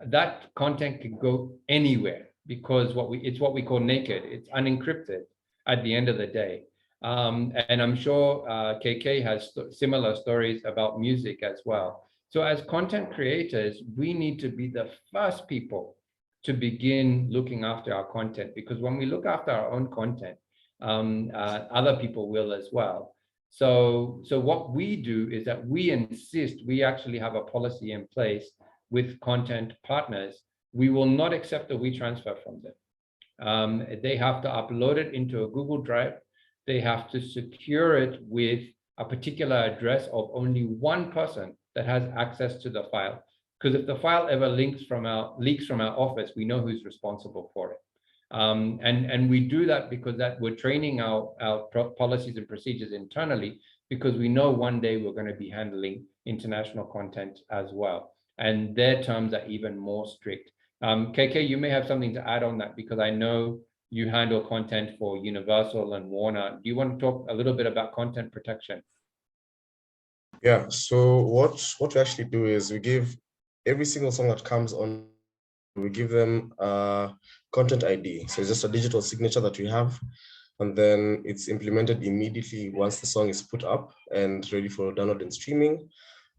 that content could go anywhere, because it's what we call naked. It's unencrypted at the end of the day. And I'm sure KK has similar stories about music as well. So as content creators, we need to be the first people to begin looking after our content, because when we look after our own content, other people will as well. So what we do is that we insist, we actually have a policy in place with content partners. We will not accept a WeTransfer from them. They have to upload it into a Google Drive. They have to secure it with a particular address of only one person that has access to the file. Because if the file ever leaks from our office, we know who's responsible for it. And we do that because we're training our policies and procedures internally, because we know one day we're going to be handling international content as well. And their terms are even more strict. KK, you may have something to add on that, because I know you handle content for Universal and Warner. Do you want to talk a little bit about content protection? Yeah, so what we actually do is we give every single song that comes on, we give them a content ID. So it's just a digital signature that we have, and then it's implemented immediately once the song is put up and ready for download and streaming.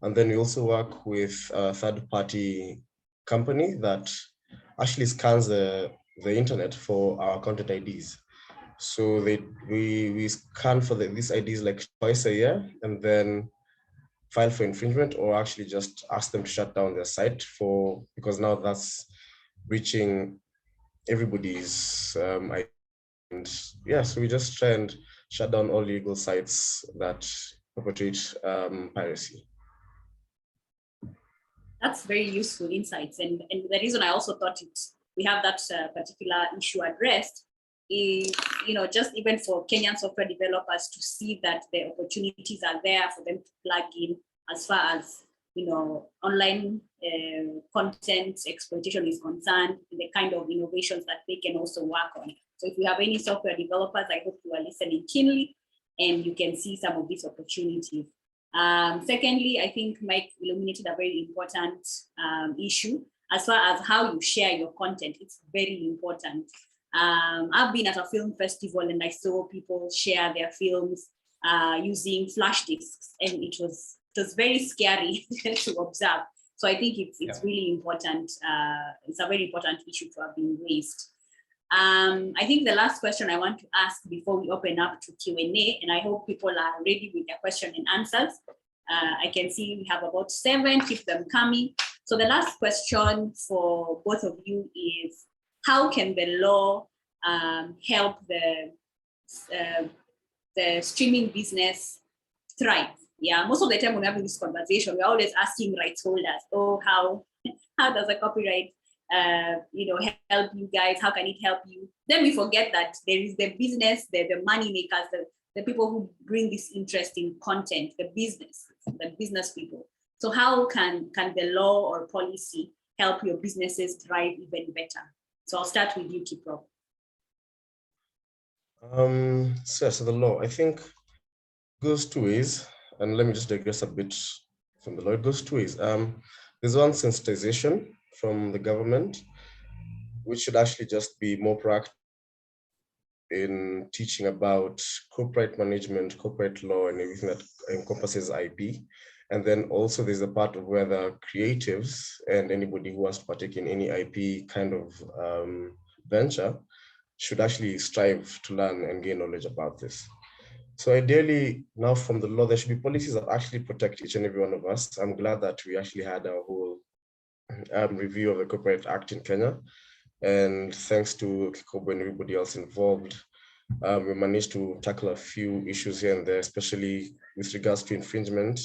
And then we also work with a third-party company that actually scans the internet for our content IDs. So we scan for these IDs like twice a year, and then file for infringement, or actually just ask them to shut down their site because now that's reaching everybody's ID. And yeah, so we just try and shut down all legal sites that perpetrate piracy. That's very useful insights. And the reason I also thought we have that particular issue addressed is, just even for Kenyan software developers to see that the opportunities are there for them to plug in as far as online content exploitation is concerned, the kind of innovations that they can also work on. So if you have any software developers, I hope you are listening keenly and you can see some of these opportunities. Secondly, I think Mike illuminated a very important issue as far as how you share your content. It's very important. I've been at a film festival and I saw people share their films using flash disks, and it was very scary to observe. So I think it's really important. It's a very important issue to have been raised. I think the last question I want to ask before we open up to Q&A, and I hope people are ready with their question and answers. I can see we have about 7, keep them coming. So the last question for both of you is, how can the law help the streaming business thrive? Yeah, most of the time when we're having this conversation, we're always asking rights holders, oh, how does a copyright help you guys? How can it help you? Then we forget that there is the business, the money makers, the people who bring this interest in content, the business people. So how can the law or policy help your businesses thrive even better? So I'll start with you, Kiprop. So the law, I think, goes two ways. And let me just digress a bit from the law. It goes two ways. There's one, sensitization from the government, which should actually just be more proactive in teaching about copyright management, copyright law, and everything that encompasses IP. And then also there's a part of where the creatives and anybody who wants to partake in any IP kind of venture should actually strive to learn and gain knowledge about this. So ideally, now from the law, there should be policies that actually protect each and every one of us. I'm glad that we actually had a whole review of the Copyright Act in Kenya. And thanks to Kikobo and everybody else involved, we managed to tackle a few issues here and there, especially with regards to infringement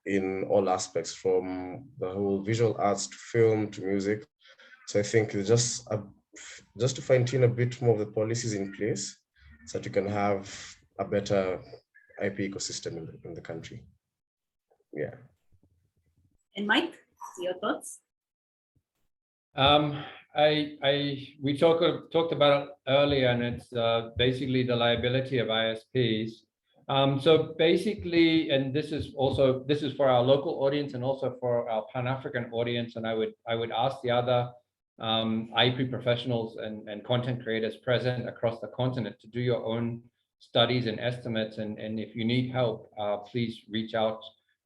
in all aspects, from the whole visual arts to film to music. So I think just to fine tune a bit more of the policies in place so that you can have a better IP ecosystem in the country. Yeah. And Mike, your thoughts? We talked about it earlier, and it's basically the liability of ISPs. So basically, and this is for our local audience and also for our Pan-African audience, and I would ask the other IP professionals and content creators present across the continent to do your own studies and estimates, and if you need help, please reach out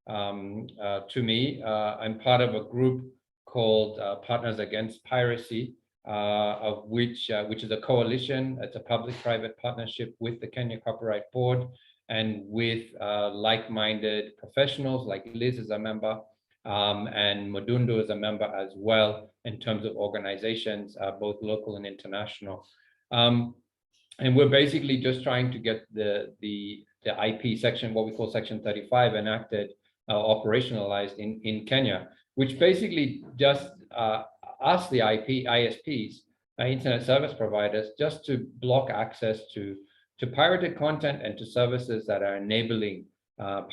to me. I'm part of a group called Partners Against Piracy, of which is a coalition. It's a public-private partnership with the Kenya Copyright Board and with like-minded professionals, like Liz is a member, and Modundu is a member as well, in terms of organizations, both local and international. And we're basically just trying to get the IP section, what we call Section 35, enacted, operationalized in Kenya, which basically just asks the ISPs, internet service providers, just to block access to pirated content and to services that are enabling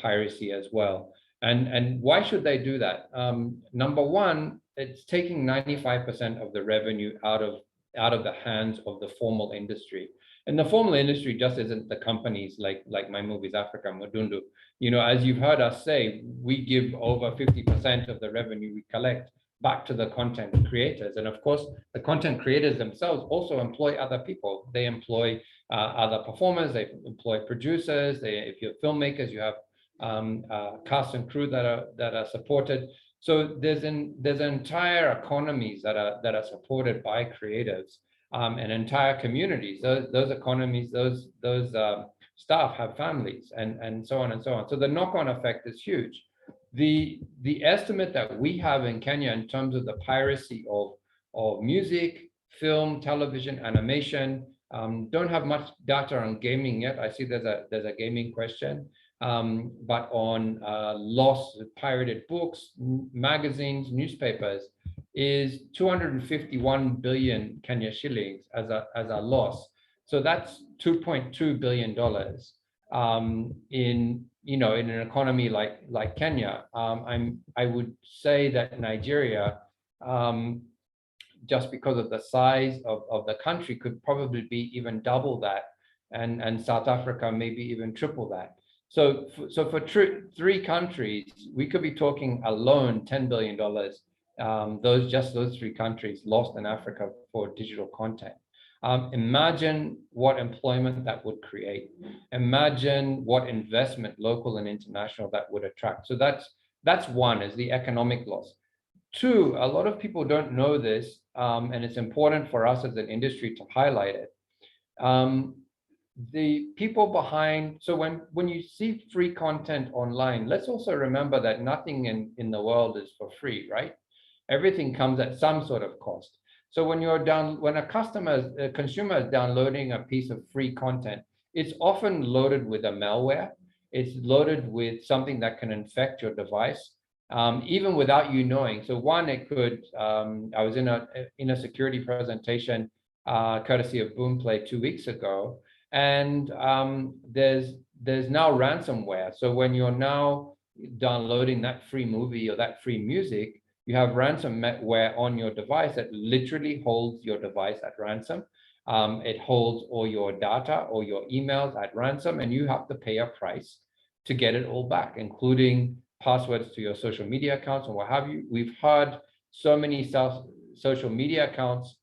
piracy as well. And why should they do that? Number one, it's taking 95% of the revenue out of the hands of the formal industry. And the formal industry just isn't the companies like My Movies Africa, Modundu. As you've heard us say, we give over 50% of the revenue we collect back to the content creators. And of course, the content creators themselves also employ other people. They employ other performers, they employ producers. If you're filmmakers, you have cast and crew that are supported. So there's entire economies that are supported by creatives. And entire communities. Those economies, those staff have families, and so on and so on. So the knock-on effect is huge. The estimate that we have in Kenya in terms of the piracy of music, film, television, animation, don't have much data on gaming yet. I see there's a gaming question, but on lost pirated books, magazines, newspapers, is 251 billion Kenya shillings as a loss. So that's $2.2 billion in in an economy like Kenya, I would say that Nigeria, just because of the size of the country, could probably be even double that, and South Africa maybe even triple that. So for three countries, we could be talking alone $10 billion. Those three countries lost in Africa for digital content. Imagine what employment that would create. Imagine what investment, local and international, that would attract. So that's one, is the economic loss. Two, a lot of people don't know this, and it's important for us as an industry to highlight it. The people behind, so when you see free content online, let's also remember that nothing in the world is for free, right? Everything comes at some sort of cost. So when a consumer is downloading a piece of free content, it's often loaded with a malware. It's loaded with something that can infect your device, even without you knowing. So one, it could, I was in a security presentation, courtesy of Boomplay 2 weeks ago, and there's now ransomware. So when you're now downloading that free movie or that free music, you have ransomware on your device that literally holds your device at ransom. It holds all your data or your emails at ransom, and you have to pay a price to get it all back, including passwords to your social media accounts and what have you. We've heard so many social media accounts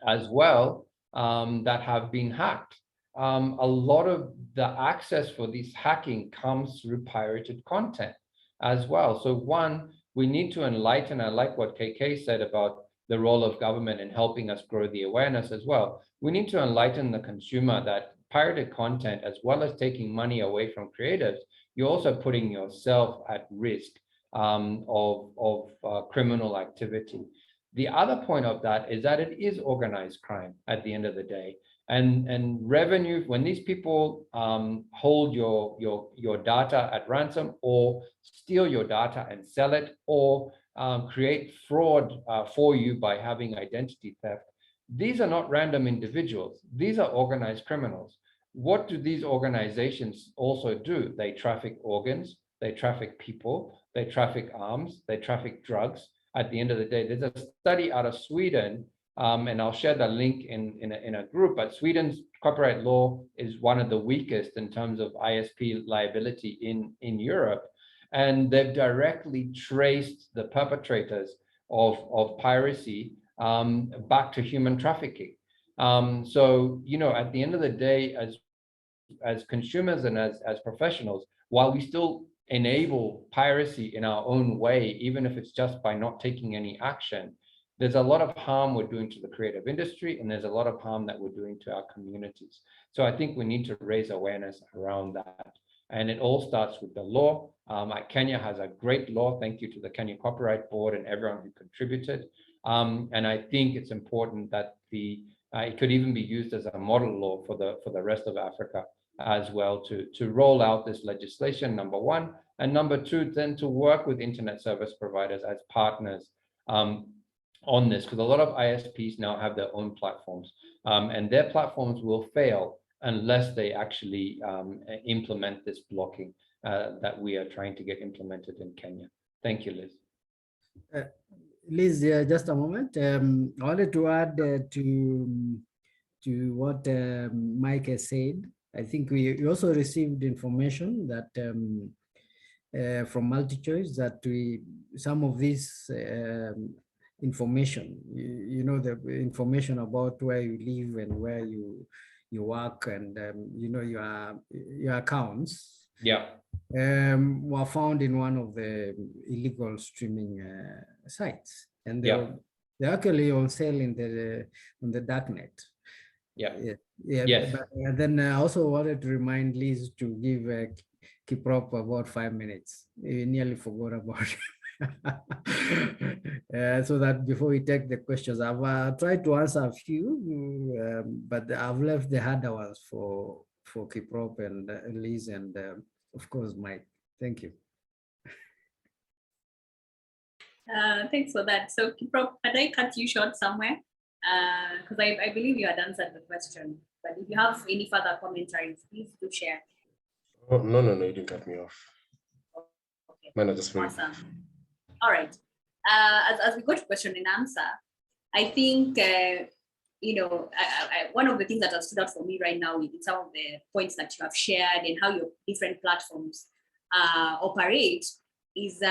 as well that have been hacked. A lot of the access for this hacking comes through pirated content as well. So one, we need to enlighten. I like what KK said about the role of government in helping us grow the awareness as well. We need to enlighten the consumer that pirated content, as well as taking money away from creatives, you're also putting yourself at risk of criminal activity. The other point of that is that it is organized crime at the end of the day. And revenue, when these people hold your data at ransom, or steal your data and sell it, or create fraud for you by having identity theft, these are not random individuals. These are organized criminals. What do these organizations also do? They traffic organs, they traffic people, they traffic arms, they traffic drugs. At the end of the day, there's a study out of Sweden, and I'll share the link in a group, but Sweden's copyright law is one of the weakest in terms of ISP liability in Europe. And they've directly traced the perpetrators of piracy back to human trafficking. So, at the end of the day, as consumers and as professionals, while we still enable piracy in our own way, even if it's just by not taking any action, there's a lot of harm we're doing to the creative industry, and there's a lot of harm that we're doing to our communities. So I think we need to raise awareness around that. And it all starts with the law. Kenya has a great law. Thank you to the Kenya Copyright Board and everyone who contributed. And I think it's important that it could even be used as a model law for the rest of Africa as well, to roll out this legislation, number one. And number two, then to work with internet service providers as partners on this, because a lot of ISPs now have their own platforms, and their platforms will fail unless they actually implement this blocking that we are trying to get implemented in Kenya. Thank you, Liz. Liz, just a moment. I wanted to add to what Mike has said. I think we also received information that from MultiChoice that some of this information, the information about where you live and where you work, and your accounts, were found in one of the illegal streaming sites, and they're actually on sale on the darknet. Yes. But then I also wanted to remind Liz to give Kiprop about 5 minutes. We nearly forgot about it. So that before we take the questions, I've tried to answer a few, but I've left the harder ones for Kiprop and Liz and of course Mike. Thank you. Thanks for that. So Kiprop, had I cut you short somewhere? Because I believe you had answered the question, but if you have any further commentaries, please do share. Oh, no, you didn't cut me off. Okay, Mine are just very awesome. All right. As we go to question and answer, I think, one of the things that has stood out for me right now in some of the points that you have shared and how your different platforms operate is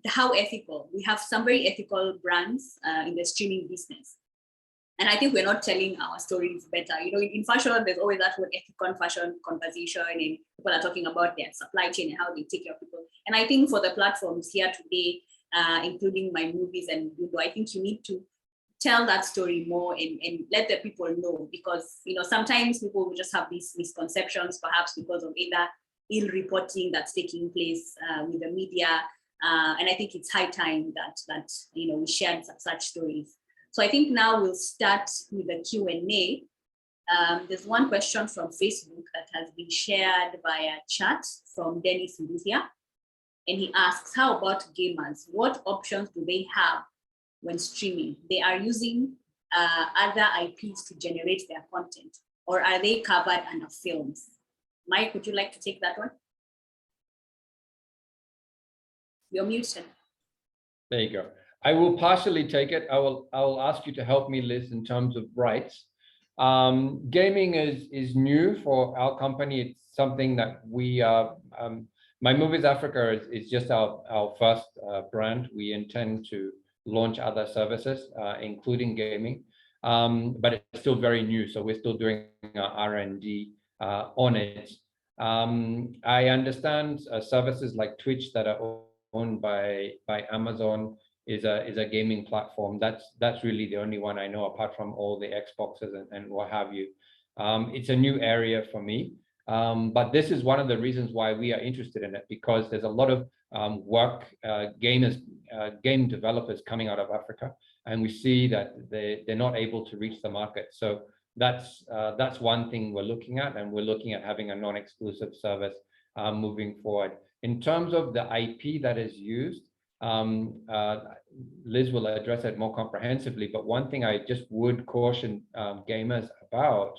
how ethical. We have some very ethical brands in the streaming business. And I think we're not telling our stories better. In fashion, there's always that whole ethical fashion conversation, and people are talking about their supply chain and how they take care of people. And I think for the platforms here today, including my movies and Budo, I think you need to tell that story more and let the people know, because sometimes people will just have these misconceptions, perhaps because of either ill reporting that's taking place with the media. And I think it's high time that we shared such stories. So I think now we'll start with the Q&A. There's one question from Facebook that has been shared via chat from Dennis Mbuthia. And he asks, how about gamers? What options do they have when streaming? They are using other IPs to generate their content, or are they covered under films? Mike, would you like to take that one? You're muted. There you go. I will partially take it. I will ask you to help me, Liz, in terms of rights. Gaming is new for our company. It's something that we My Movies Africa is just our first brand. We intend to launch other services, including gaming, but it's still very new. So we're still doing R&D on it. I understand services like Twitch that are owned by Amazon is a gaming platform. That's really the only one I know, apart from all the Xboxes and what have you. It's a new area for me, but this is one of the reasons why we are interested in it, because there's a lot of game developers coming out of Africa, and we see that they're not able to reach the market. So that's one thing we're looking at, and we're looking at having a non-exclusive service moving forward. In terms of the IP that is used, Liz will address it more comprehensively, but one thing I just would caution gamers about,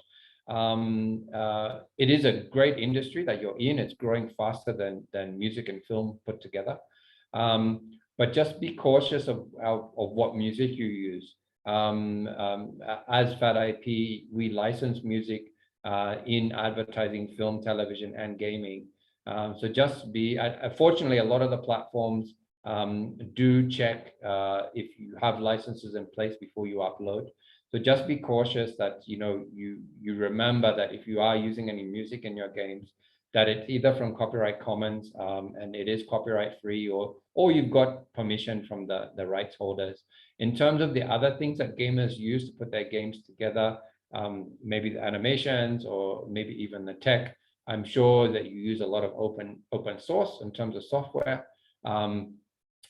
it is a great industry that you're in. It's growing faster than music and film put together, but just be cautious of what music you use. As Fat IP, we license music in advertising, film, television, and gaming. So just be, fortunately, a lot of the platforms do check if you have licenses in place before you upload. So just be cautious that you remember that if you are using any music in your games, that it's either from Copyright Commons and it is copyright free, or you've got permission from the rights holders. In terms of the other things that gamers use to put their games together, maybe the animations or maybe even the tech, I'm sure that you use a lot of open source in terms of software.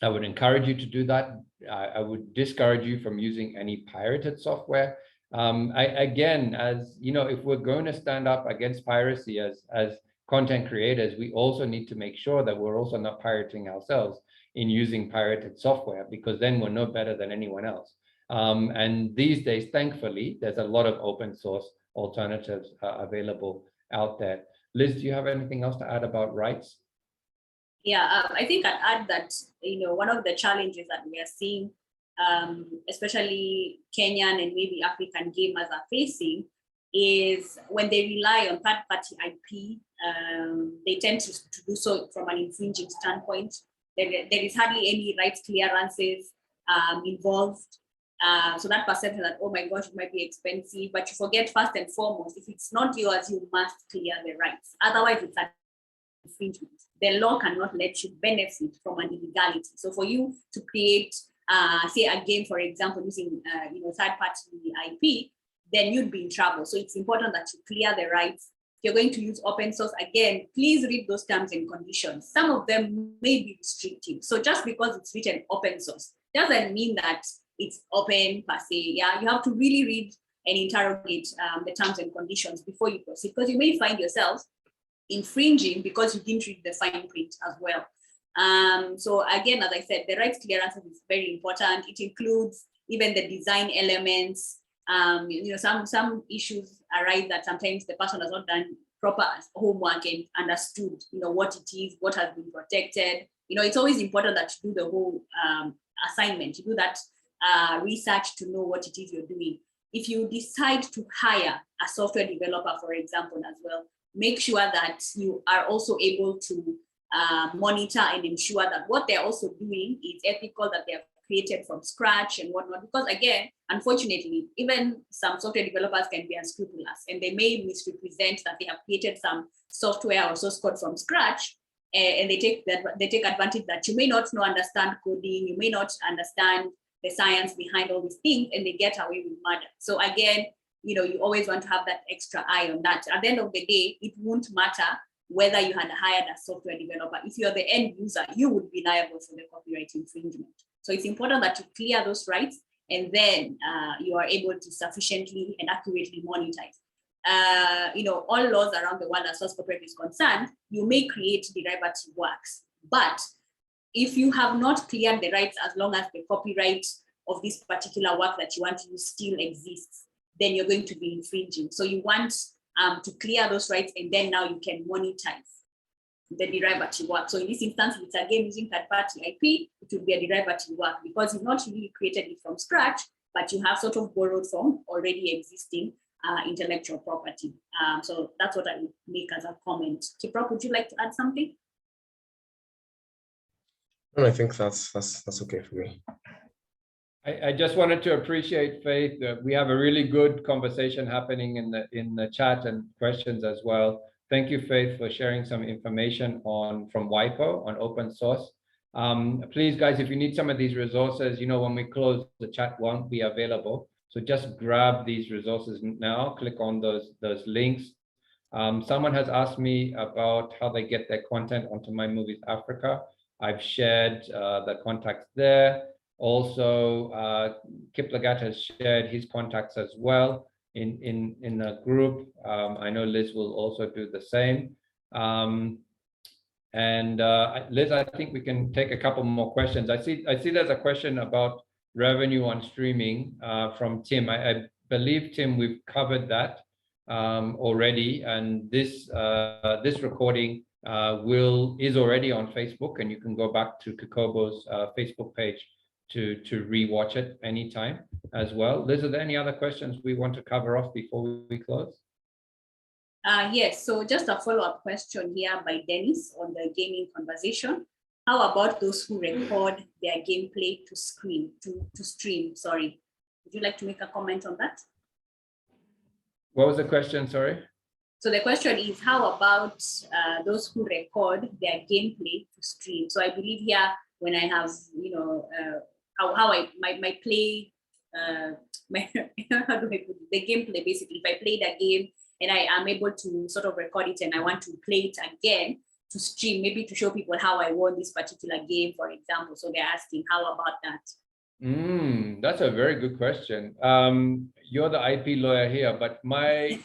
I would encourage you to do that. I would discourage you from using any pirated software. Again, as if we're going to stand up against piracy as content creators, we also need to make sure that we're also not pirating ourselves in using pirated software, because then we're no better than anyone else. And these days, thankfully, there's a lot of open source alternatives available out there. Liz, do you have anything else to add about rights? Yeah, I think I'd add that, one of the challenges that we are seeing, especially Kenyan and maybe African gamers are facing, is when they rely on third-party IP, they tend to do so from an infringing standpoint. There is hardly any rights clearances involved. So that perception that, oh my gosh, it might be expensive, but you forget first and foremost, if it's not yours, you must clear the rights. Otherwise, it's an infringement. The law cannot let you benefit from an illegality. So for you to create, say a game, for example, using third-party IP, then you'd be in trouble. So it's important that you clear the rights. If you're going to use open source, again, please read those terms and conditions. Some of them may be restrictive. So just because it's written open source doesn't mean that it's open per se. Yeah, you have to really read and interrogate the terms and conditions before you proceed, because you may find yourself infringing because you didn't read the fine print as well. So again, as I said, the rights clearance is very important. It includes even the design elements. Some issues arise that sometimes the person has not done proper homework and understood, what it is, what has been protected. It's always important that you do the whole assignment, you do that research to know what it is you're doing. If you decide to hire a software developer, for example, as well, make sure that you are also able to monitor and ensure that what they're also doing is ethical, that they're created from scratch and whatnot. Because again, unfortunately, even some software developers can be unscrupulous and they may misrepresent that they have created some software or source code from scratch, and they take advantage that you may not understand coding, you may not understand the science behind all these things, and they get away with murder. So again, you always want to have that extra eye on that. At the end of the day, it won't matter whether you had hired a software developer. If you're the end user, you would be liable for the copyright infringement. So it's important that you clear those rights, and then you are able to sufficiently and accurately monetize. All laws around the world as far as copyright is concerned, you may create derivative works, but if you have not cleared the rights, as long as the copyright of this particular work that you want to use still exists, then you're going to be infringing. So you want to clear those rights, and then now you can monetize the derivative work. So in this instance, if it's again using third-party IP, it would be a derivative work because you've not really created it from scratch, but you have sort of borrowed from already existing intellectual property. So that's what I would make as a comment. Kiprop, would you like to add something? No, I think that's okay for me. I just wanted to appreciate, Faith, that we have a really good conversation happening in the chat and questions as well. Thank you, Faith, for sharing some information from WIPO on open source. Please, guys, if you need some of these resources, when we close, the chat won't be available. So just grab these resources now, click on those links. Someone has asked me about how they get their content onto My Movies Africa. I've shared the contacts there. Also, Kip Lagat has shared his contacts as well in the group. I know Liz will also do the same. Liz, I think we can take a couple more questions. I see there's a question about revenue on streaming from Tim. I believe, Tim, we've covered that already, and this recording is already on Facebook, and you can go back to Kokobo's Facebook page to rewatch it anytime as well. Liz, are there any other questions we want to cover off before we close? Yes, so just a follow-up question here by Dennis on the gaming conversation. How about those who record their gameplay to stream? Sorry, would you like to make a comment on that? What was the question? Sorry. So the question is, how about those who record their gameplay to stream? So I believe here, when I have, my play, how do I put it? The gameplay, basically, if I played a game and I am able to sort of record it and I want to play it again to stream, maybe to show people how I won this particular game, for example. So they're asking, how about that? That's a very good question. You're the IP lawyer here, but my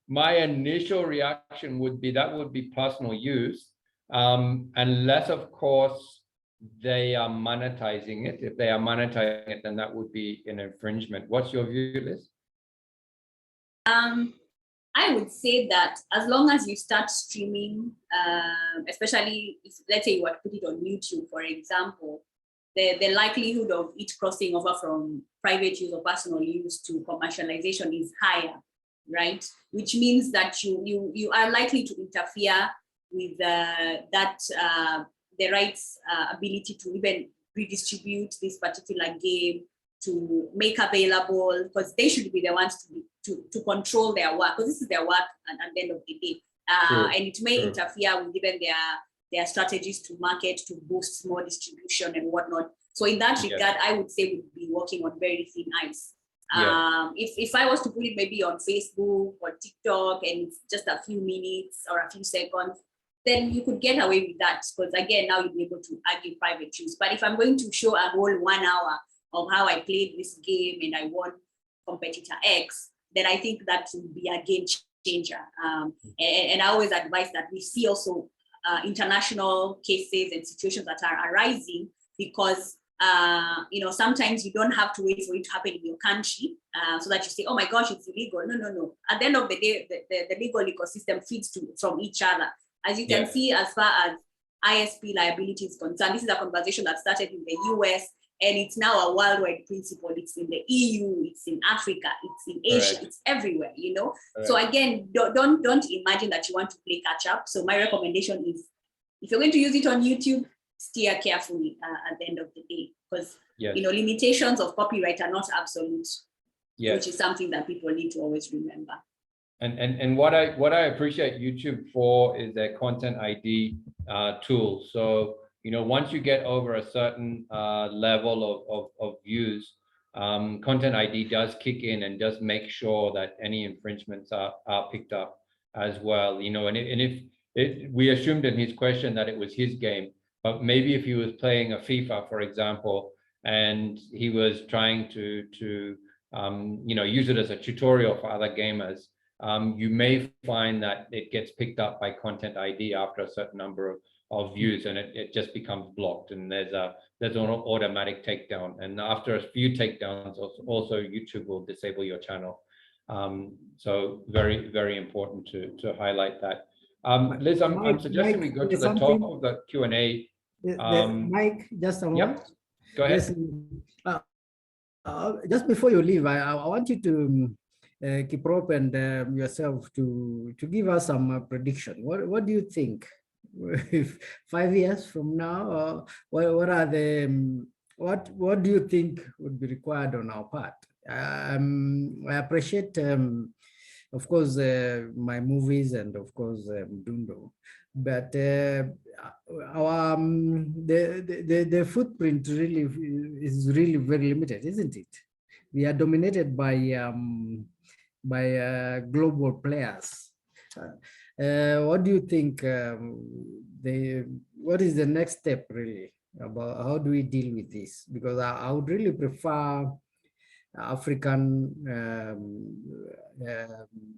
initial reaction would be that would be personal use, unless, of course, they are monetizing it. If they are monetizing it, then that would be an infringement. What's your view, Liz? I would say that as long as you start streaming, especially if, let's say, you were to put it on YouTube, for example, the likelihood of it crossing over from private use or personal use to commercialization is higher, right? Which means that you are likely to interfere with the rights ability to even redistribute this particular game, to make available, because they should be the ones to control their work, because this is their work at the end of the day. And it may interfere with even their strategies to market, to boost more distribution and whatnot. So in that regard, I would say we'd be working on very thin ice. If I was to put it maybe on Facebook or TikTok and it's just a few minutes or a few seconds, then you could get away with that, because again, now you'll be able to argue private use. But if I'm going to show a whole 1 hour of how I played this game and I won competitor X, then I think that would be a game changer. And I always advise that we see also international cases and situations that are arising because sometimes you don't have to wait for it to happen in your country so that you say, oh my gosh, it's illegal. No. At the end of the day, the legal ecosystem feeds from each other. As you can see, as far as ISP liability is concerned, this is a conversation that started in the US, and it's now a worldwide principle. It's in the EU, it's in Africa, it's in Asia, Correct. It's everywhere, Correct. So again, don't imagine that you want to play catch up. So my recommendation is, if you're going to use it on YouTube, steer carefully at the end of the day, because limitations of copyright are not absolute, which is something that people need to always remember. And what I appreciate YouTube for is their content ID tool. So once you get over a certain level of views, content ID does kick in and does make sure that any infringements are picked up as well. And if we assumed in his question that it was his game, but maybe if he was playing a FIFA, for example, and he was trying to use it as a tutorial for other gamers, you may find that it gets picked up by content ID after a certain number of views, and it just becomes blocked, and there's an automatic takedown. And after a few takedowns, also YouTube will disable your channel. So very, very important to highlight that. Liz, I'm suggesting we go to the top of the Q&A. Mike, just a moment. Yep. Go ahead. Yes, just before you leave, I want you to Kiprop and yourself to give us some prediction. What do you think? If 5 years from now, what are the what do you think would be required on our part? I appreciate, of course, my movies and of course Mdundo, but our the footprint really is really very limited, isn't it? We are dominated by global players. What do you think? What is the next step really about how do we deal with this? Because I would really prefer African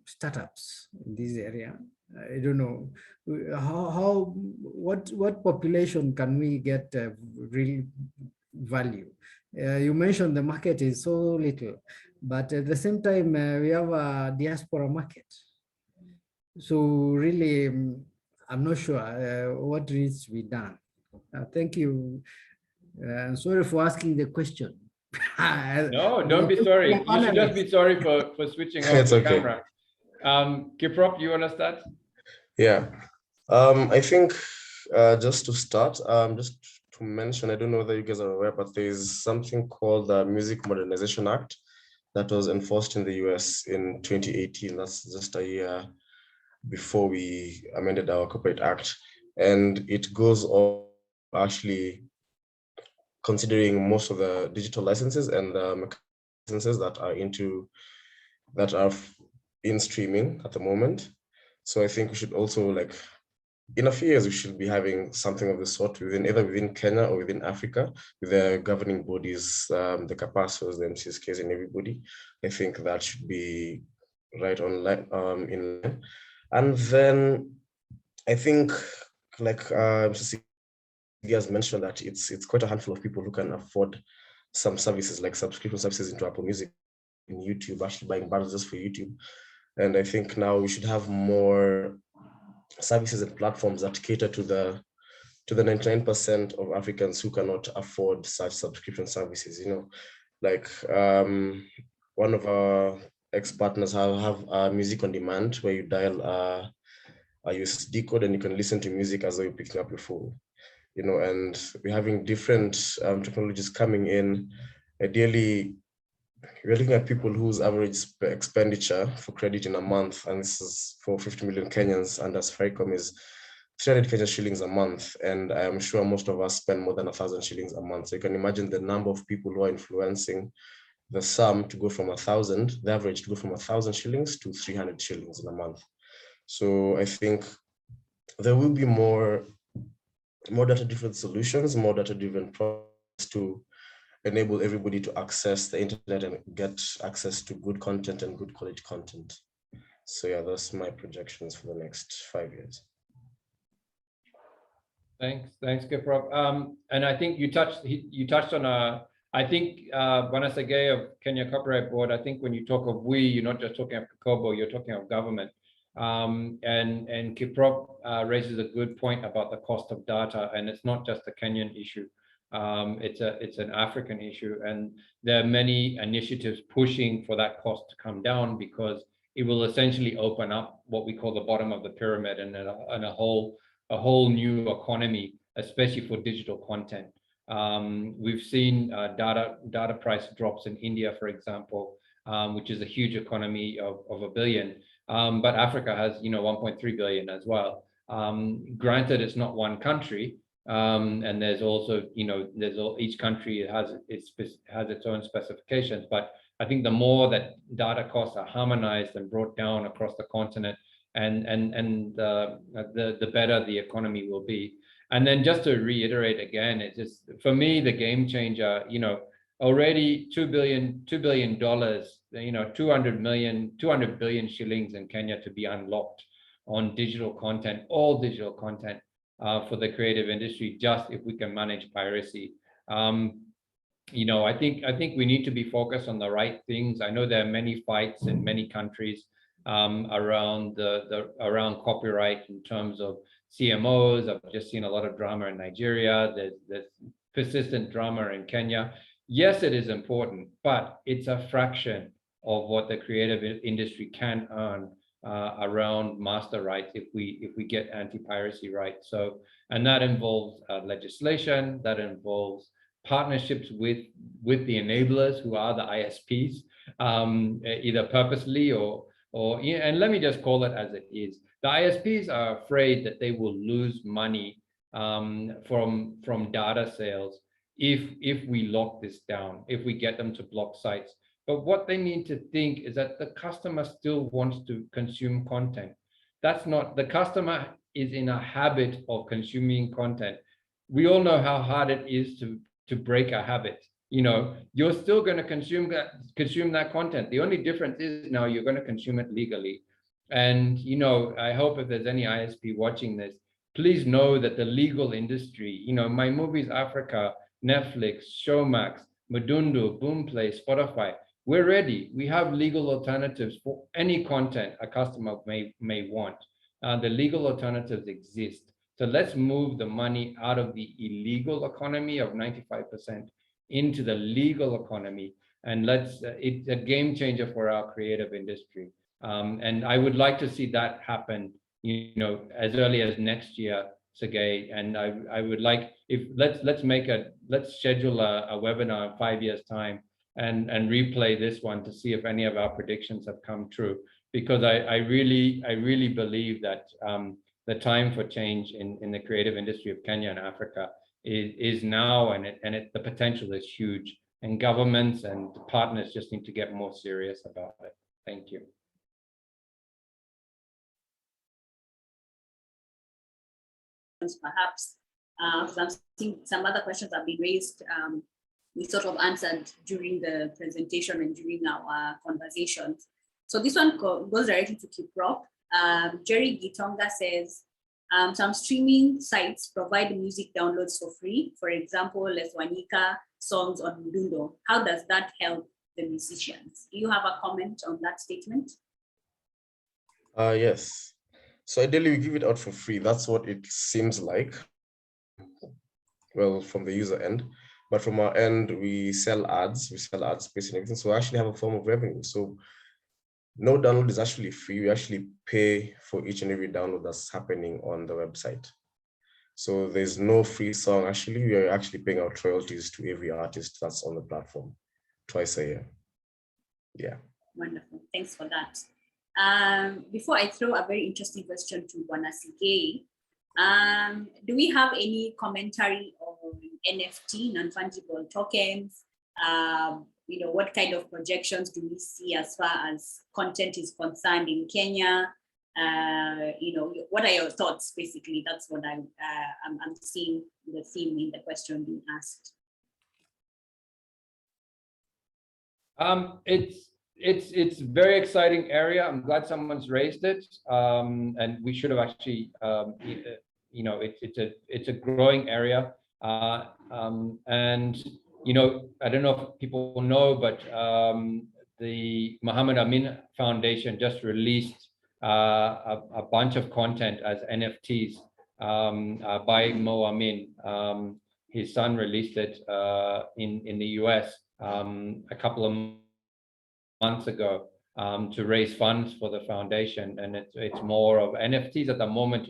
startups in this area. I don't know what population can we get real value. You mentioned the market is so little, but at the same time we have a diaspora market. So really, I'm not sure what needs to be done. Thank you. Sorry for asking the question. No, don't be sorry. You should just be sorry for switching off the camera. Kiprop, you want to start? Yeah. I think just to start, just to mention, I don't know whether you guys are aware, but there's something called the Music Modernization Act that was enforced in the US in 2018. That's just a year before we amended our Copyright Act. And it goes on actually considering most of the digital licenses and the licenses that are in streaming at the moment. So I think we should also, like, in a few years, we should be having something of the sort either within Kenya or within Africa, with the governing bodies, the CAPASOs, the MCSKs, and everybody. I think that should be right on in line. And then I think, like Mr. Sigi has mentioned, that it's quite a handful of people who can afford some services like subscription services into Apple Music and YouTube, actually buying bundles just for YouTube. And I think now we should have more services and platforms that cater to the 99% of Africans who cannot afford such subscription services. Like one of our ex-partners have music on demand, where you dial a USSD code and you can listen to music as though you're picking up your phone. And we're having different technologies coming in. Ideally, we're looking at people whose average expenditure for credit in a month, and this is for 50 million Kenyans under Safaricom, is 300 Kenyan shillings a month. And I am sure most of us spend more than 1,000 shillings a month. So you can imagine the number of people who are influencing the sum to go from the average to go from 1,000 shillings to 300 shillings in a month. So I think there will be more data-driven solutions, more data-driven products to enable everybody to access the internet and get access to good content and good quality content. So yeah, that's my projections for the next 5 years. Thanks, Kiprop. And I think you touched on I think Wanasage of Kenya Copyright Board. I think when you talk of we, you're not just talking of Kakobo, you're talking of government. And Kiprop raises a good point about the cost of data, and it's not just a Kenyan issue. It's an African issue, and there are many initiatives pushing for that cost to come down, because it will essentially open up what we call the bottom of the pyramid, and a whole new economy, especially for digital content. We've seen data price drops in India, for example, which is a huge economy of $1 billion. But Africa has 1.3 billion as well. Granted, it's not one country, and there's also each country has its own specifications. But I think the more that data costs are harmonized and brought down across the continent, and the better the economy will be. And then just to reiterate again, it's just, for me, the game changer, already $2 billion, 200 billion shillings in Kenya to be unlocked on digital content, all digital content for the creative industry, just if we can manage piracy. I think we need to be focused on the right things. I know there are many fights in many countries around copyright in terms of CMOs. I've just seen a lot of drama in Nigeria. There's persistent drama in Kenya. Yes, it is important, but it's a fraction of what the creative industry can earn around master rights if we get anti-piracy right. So, and that involves legislation, that involves partnerships with the enablers, who are the ISPs, either purposely or and let me just call it as it is. The ISPs are afraid that they will lose money from data sales if we lock this down, if we get them to block sites. But what they need to think is that the customer still wants to consume content. That's not, the customer is in a habit of consuming content. We all know how hard it is to break a habit. You're still going to consume that content. The only difference is now you're going to consume it legally. And, I hope if there's any ISP watching this, please know that the legal industry, My Movies Africa, Netflix, Showmax, Madundu, Boomplay, Spotify, we're ready. We have legal alternatives for any content a customer may want. The legal alternatives exist. So let's move the money out of the illegal economy of 95% into the legal economy. And it's a game changer for our creative industry. And I would like to see that happen, as early as next year, Sergey. And I would like, let's schedule a webinar in 5 years' time and replay this one to see if any of our predictions have come true. Because I really believe that the time for change in the creative industry of Kenya and Africa is now, and the potential is huge. And governments and partners just need to get more serious about it. Thank you. Perhaps some other questions have been raised. We sort of answered during the presentation and during our conversations. So this one goes directly to Kiprop. Jerry Gitonga says, some streaming sites provide music downloads for free. For example, Leswanika songs on Mdundo. How does that help the musicians? Do you have a comment on that statement? Yes. So ideally we give it out for free. That's what it seems like. Well, from the user end. But from our end, we sell ads space and everything. So we actually have a form of revenue. So no download is actually free. We actually pay for each and every download that's happening on the website. So there's no free song. Actually, we are actually paying out royalties to every artist that's on the platform twice a year. Yeah. Wonderful. Thanks for that. Before I throw a very interesting question to Wanasige, do we have any commentary on NFT, non-fungible tokens? What kind of projections do we see as far as content is concerned in Kenya? What are your thoughts? Basically, that's what I'm seeing the theme in the question being asked. It's very exciting area. I'm glad someone's raised it, and we should have actually you know, it's a growing area. And, you know, I don't know if people know, but the Muhammad Amin Foundation just released a bunch of content as NFTs by Mo Amin. His son released it in the US a couple of months ago to raise funds for the foundation, and it's more of NFTs at the moment.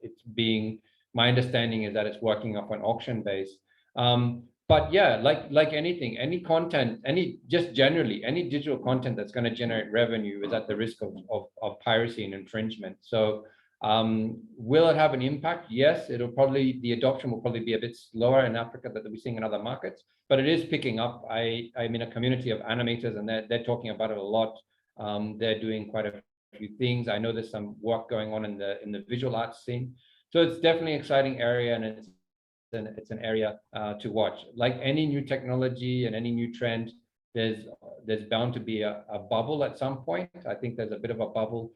It's being, my understanding is that it's working off an auction base. But yeah, like anything, any content, just generally any digital content that's going to generate revenue is at the risk of piracy and infringement. So will it have an impact? Yes, the adoption will probably be a bit slower in Africa than we're seeing in other markets, but it is picking up. I'm in a community of animators, and they're talking about it a lot. They're doing quite a few things. I know there's some work going on in the visual arts scene. So it's definitely an exciting area, and it's an area to watch. Like any new technology and any new trend, there's bound to be a bubble at some point. I think there's a bit of a bubble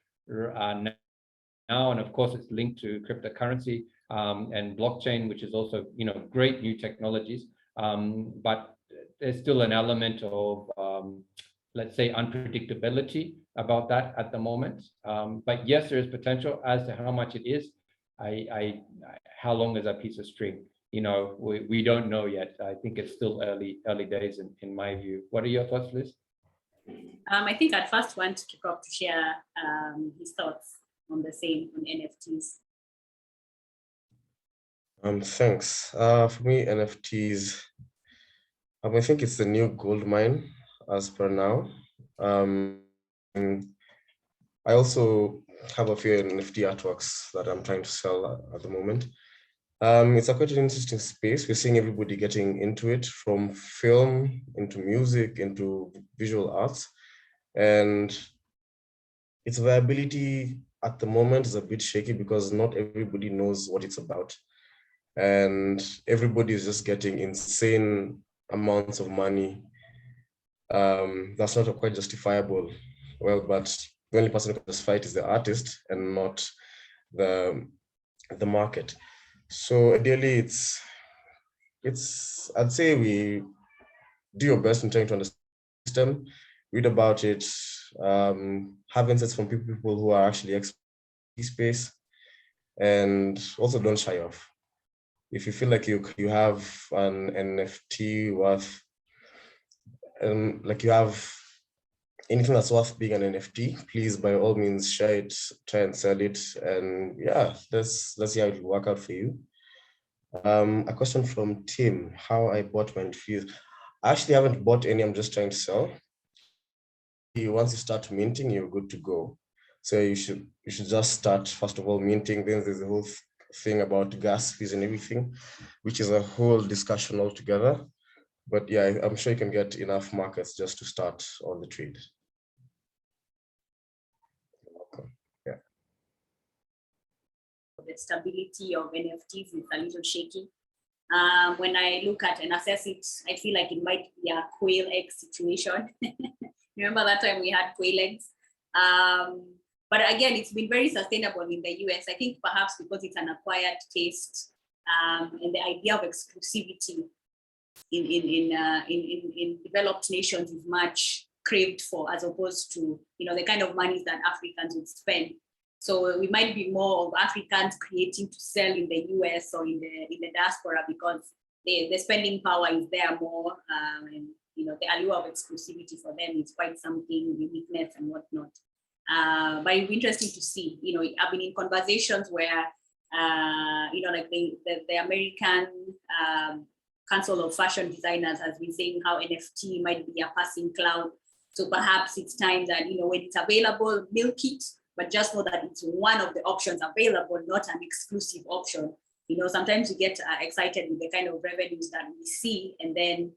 now, and of course it's linked to cryptocurrency and blockchain, which is also, you know, great new technologies. But there's still an element of let's say unpredictability about that at the moment. But yes, there is potential. As to how much it is, how long is that piece of string? You know, we don't know yet. I think it's still early days in my view. What are your thoughts, Liz? I think I'd first want to kick off to share his thoughts on the same, on NFTs. Thanks. For me, NFTs, I think it's the new gold mine as per now. I also have a few NFT artworks that I'm trying to sell at the moment. It's a quite an interesting space. We're seeing everybody getting into it, from film into music into visual arts, and its viability at the moment is a bit shaky because not everybody knows what it's about, and everybody is just getting insane amounts of money. That's not quite justifiable. Well, but the only person who can justify it is the artist and not the market. So ideally, I'd say we do your best in trying to understand the system, read about it, have insights from people who are actually experts in this space, and also don't shy off. If you feel like you have an NFT worth, like you have anything that's worth being an NFT, please by all means share it, try and sell it, and yeah, let's see how it will work out for you. A question from Tim: how I bought my NFTs. I actually haven't bought any. I'm just trying to sell. Once you start minting, you're good to go. So you should just start first of all minting. Then there's the whole thing about gas fees and everything, which is a whole discussion altogether. But yeah, I'm sure you can get enough markets just to start on the trade. Yeah. The stability of NFTs is a little shaky. When I look at and assess it, I feel like it might be a quail egg situation. Remember that time we had quail eggs? But again, it's been very sustainable in the US. I think perhaps because it's an acquired taste, and the idea of exclusivity in developed nations is much craved for, as opposed to, you know, the kind of money that Africans would spend. So we might be more of Africans creating to sell in the US or in the diaspora, because the spending power is there more, and you know, the allure of exclusivity for them is quite something, uniqueness and whatnot. But it'd be interesting to see. You know, I've been in conversations where you know, like the American Council of Fashion Designers has been saying how NFT might be a passing cloud. So perhaps it's time that, you know, when it's available, milk it, but just know that it's one of the options available, not an exclusive option. You know, sometimes we get excited with the kind of revenues that we see, and then,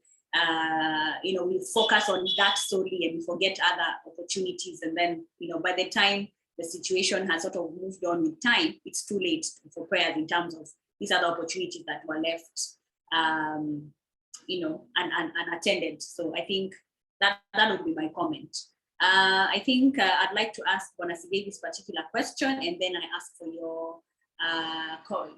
you know, we focus on that solely and we forget other opportunities. And then, you know, by the time the situation has sort of moved on with time, it's too late for prayers in terms of these other opportunities that were left, you know, unattended. So I think that would be my comment. I think I'd like to ask Bonasibe this particular question, and then I ask for your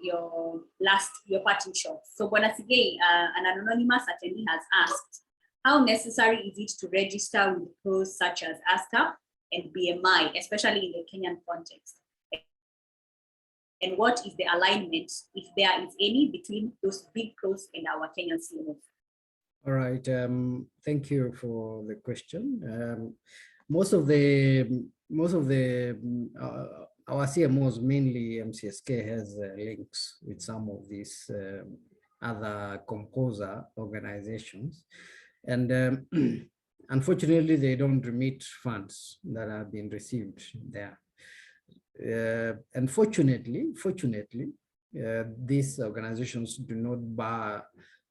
your parting shot. So Bwana Sigei, an anonymous attendee has asked, how necessary is it to register with pros such as ASCAP and BMI, especially in the Kenyan context? And what is the alignment, if there is any, between those big pros and our Kenyan CMOs? All right, thank you for the question. Most of the our CMOs, mainly MCSK, has links with some of these other composer organizations, and unfortunately, they don't remit funds that have been received there. And fortunately, these organizations do not bar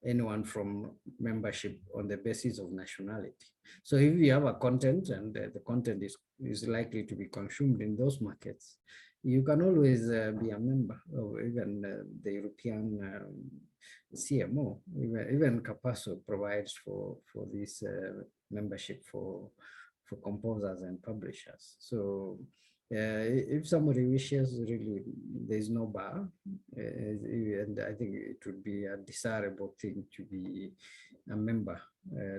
anyone from membership on the basis of nationality. So if you have a content and the content is likely to be consumed in those markets, you can always be a member of even the European CMO. Even Capasso provides for this membership for composers and publishers. So if somebody wishes, really, there's no bar, and I think it would be a desirable thing to be a member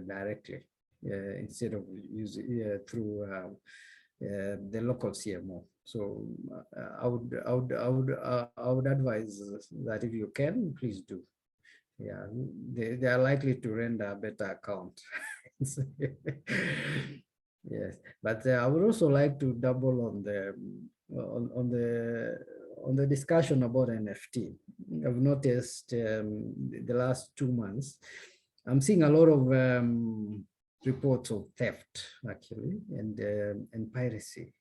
directly instead of using through the local CMO. So I would advise that if you can, please do. Yeah, they are likely to render a better account. Yes, but I would also like to double on the discussion about NFT. I've noticed the last 2 months, I'm seeing a lot of reports of theft, actually, and piracy,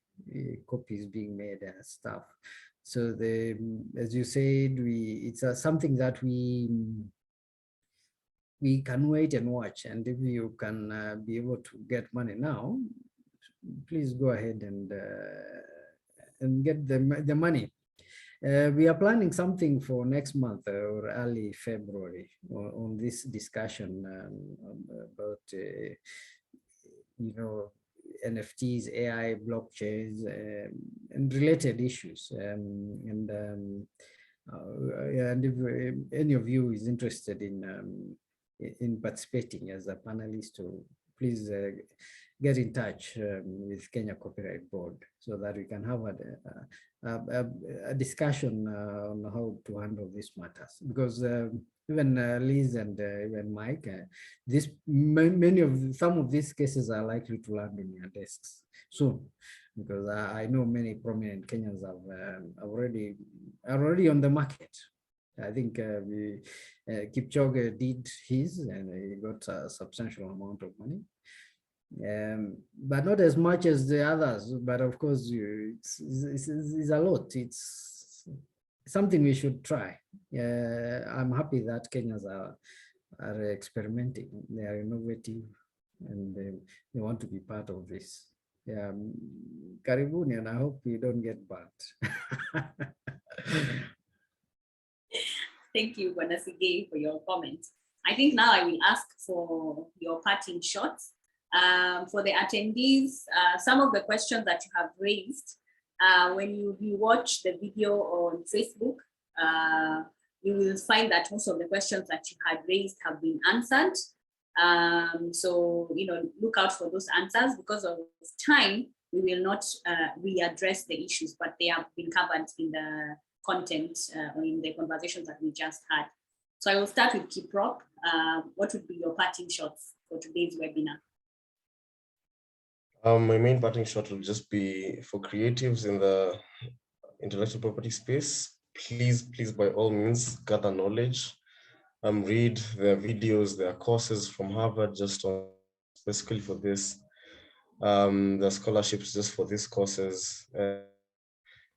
copies being made and stuff. So as you said, it's something that we can wait and watch, and if you can be able to get money now, please go ahead and get the money. We are planning something for next month or early February on this discussion about NFTs, AI, blockchains, and related issues. And if any of you is interested in participating as a panelist, please get in touch with Kenya Copyright Board so that we can have a discussion on how to handle these matters. Because even Liz and even Mike, some of these cases are likely to land in your desks soon. Because I know many prominent Kenyans are already on the market. I think Kipchoge did his, and he got a substantial amount of money, but not as much as the others. But of course, it's a lot. It's something we should try. I'm happy that Kenyans are experimenting. They are innovative, and they want to be part of this. Karibuni, and I hope you don't get burnt. Thank you, Bwana Sigei, for your comments. I think now I will ask for your parting shots. For the attendees, some of the questions that you have raised, when you watch the video on Facebook, you will find that most of the questions that you had raised have been answered. So, look out for those answers. Because of time, we will not readdress the issues, but they have been covered in the content or in the conversations that we just had. So I will start with Kiprop. What would be your parting shots for today's webinar? My main parting shot will just be for creatives in the intellectual property space. Please, by all means, gather knowledge. Read their videos, their courses from Harvard just on specifically for this. The scholarships just for these courses.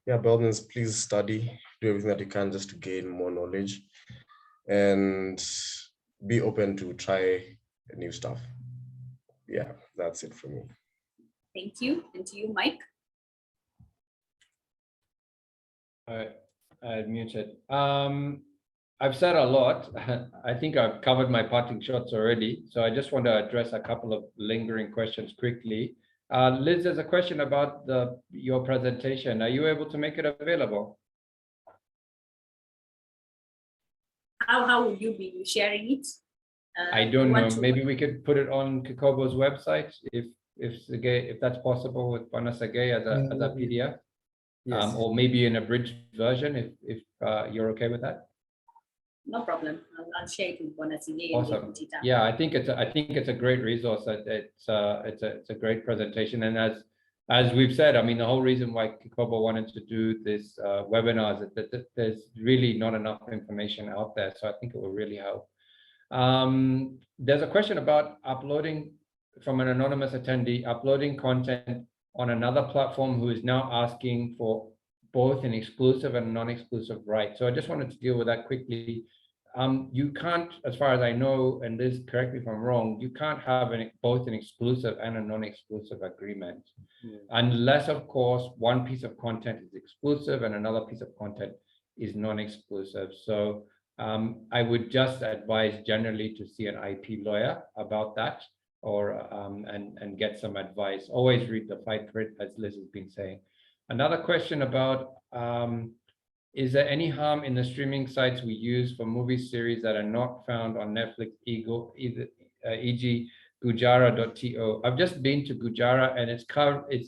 Yeah, by all means, please study, do everything that you can just to gain more knowledge, and be open to try new stuff. Yeah, that's it for me. Thank you. And to you, Mike. I muted. I've said a lot. I think I've covered my parting shots already. So I just want to address a couple of lingering questions quickly. Liz, there's a question about your presentation. Are you able to make it available? how would you be sharing it? I don't know. Maybe we could put it on Kikobo's website if that's possible with Banasage as a PDF. Yes. Or maybe in a bridged version if you're okay with that. No problem. I'll share it with Bonasige. Awesome. Yeah, I think it's a great resource. It's a great presentation, and as we've said, I mean, the whole reason why Kikobo wanted to do this webinar is that there's really not enough information out there, so I think it will really help. There's a question about uploading from an anonymous attendee, uploading content on another platform who is now asking for both an exclusive and non-exclusive right. So I just wanted to deal with that quickly. You can't, as far as I know, and Liz, correct me if I'm wrong, you can't have both an exclusive and a non-exclusive agreement, unless, of course, one piece of content is exclusive and another piece of content is non-exclusive. So I would just advise generally to see an IP lawyer about that, or and get some advice. Always read the fine print, as Liz has been saying. Another question about, is there any harm in the streaming sites we use for movie series that are not found on Netflix, e.g. Gujara.to? I've just been to Gujara and it's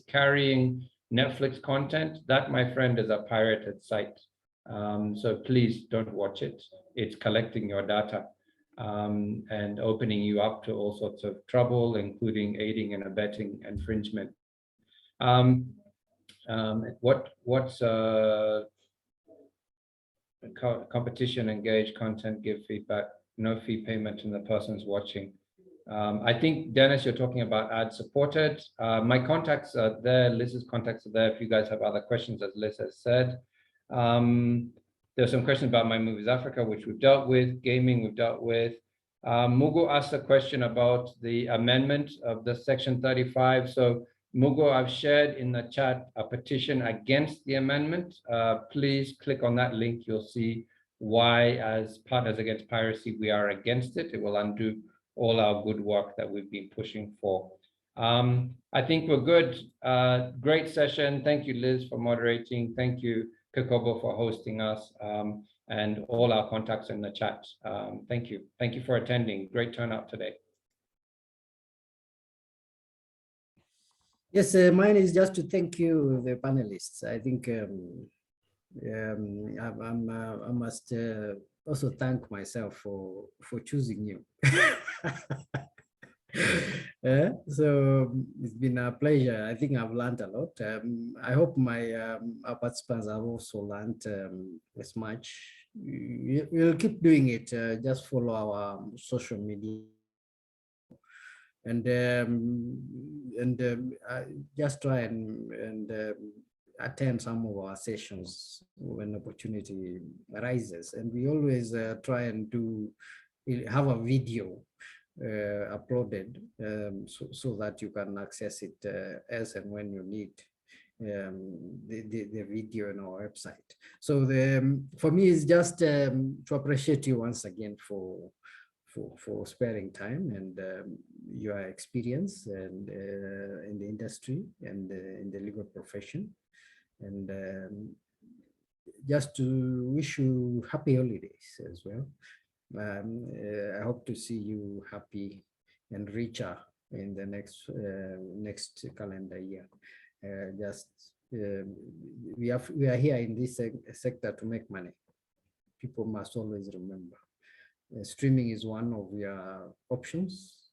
carrying Netflix content. That, my friend, is a pirated site. So please don't watch it. It's collecting your data and opening you up to all sorts of trouble, including aiding and abetting infringement. What's competition, engage, content, give feedback, no fee payment and the person's watching. I think, Dennis, you're talking about ad supported. My contacts are there, Liz's contacts are there if you guys have other questions, as Liz has said. There's some questions about My Movies Africa, which we've dealt with. Gaming, we've dealt with. Mugo asked a question about the amendment of the Section 35. So Mugo, I've shared in the chat a petition against the amendment. Please click on that link. You'll see why, as Partners Against Piracy, we are against it. It will undo all our good work that we've been pushing for. I think we're good. Great session. Thank you, Liz, for moderating. Thank you, Kikobo, for hosting us, and all our contacts in the chat. Thank you. Thank you for attending. Great turnout today. Yes, mine is just to thank you, the panelists. I think I must also thank myself for choosing you. So it's been a pleasure. I think I've learned a lot. I hope my our participants have also learned as much. We'll keep doing it. Just follow our social media. And just try and attend some of our sessions when opportunity arises. And we always try and have a video uploaded so that you can access it as and when you need the video on our website. So for me, it's just to appreciate you once again for sparing time and your experience and in the industry and in the legal profession, and just to wish you happy holidays as well. I hope to see you happy and richer in the next calendar year. We are here in this sector to make money. People must always remember. Streaming is one of your options,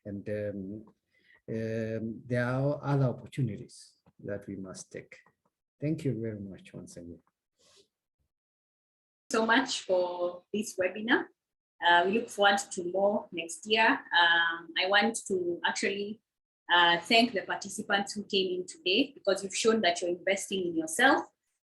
and there are other opportunities that we must take. Thank you very much once again. So much for this webinar. We look forward to more next year. I want to actually thank the participants who came in today, because you've shown that you're investing in yourself.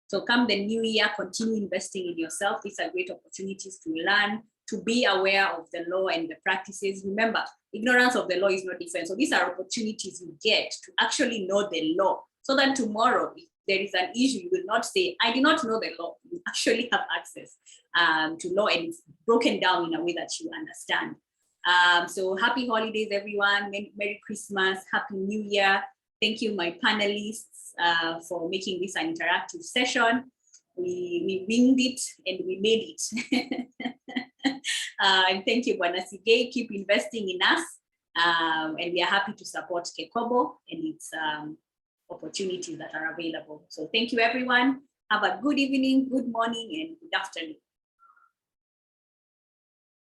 So come the new year, continue investing in yourself. These are great opportunities to learn, to be aware of the law and the practices. Remember, ignorance of the law is not defense. So these are opportunities you get to actually know the law, so that tomorrow, if there is an issue, you will not say, I did not know the law. You actually have access to law, and it's broken down in a way that you understand. So happy holidays, everyone. Merry Christmas, Happy New Year. Thank you, my panelists, for making this an interactive session. we winged it and we made it. And thank you, Bwana Sige. Keep investing in us. And we are happy to support Kekobo and its opportunities that are available. So thank you, everyone. Have a good evening, good morning, and good afternoon.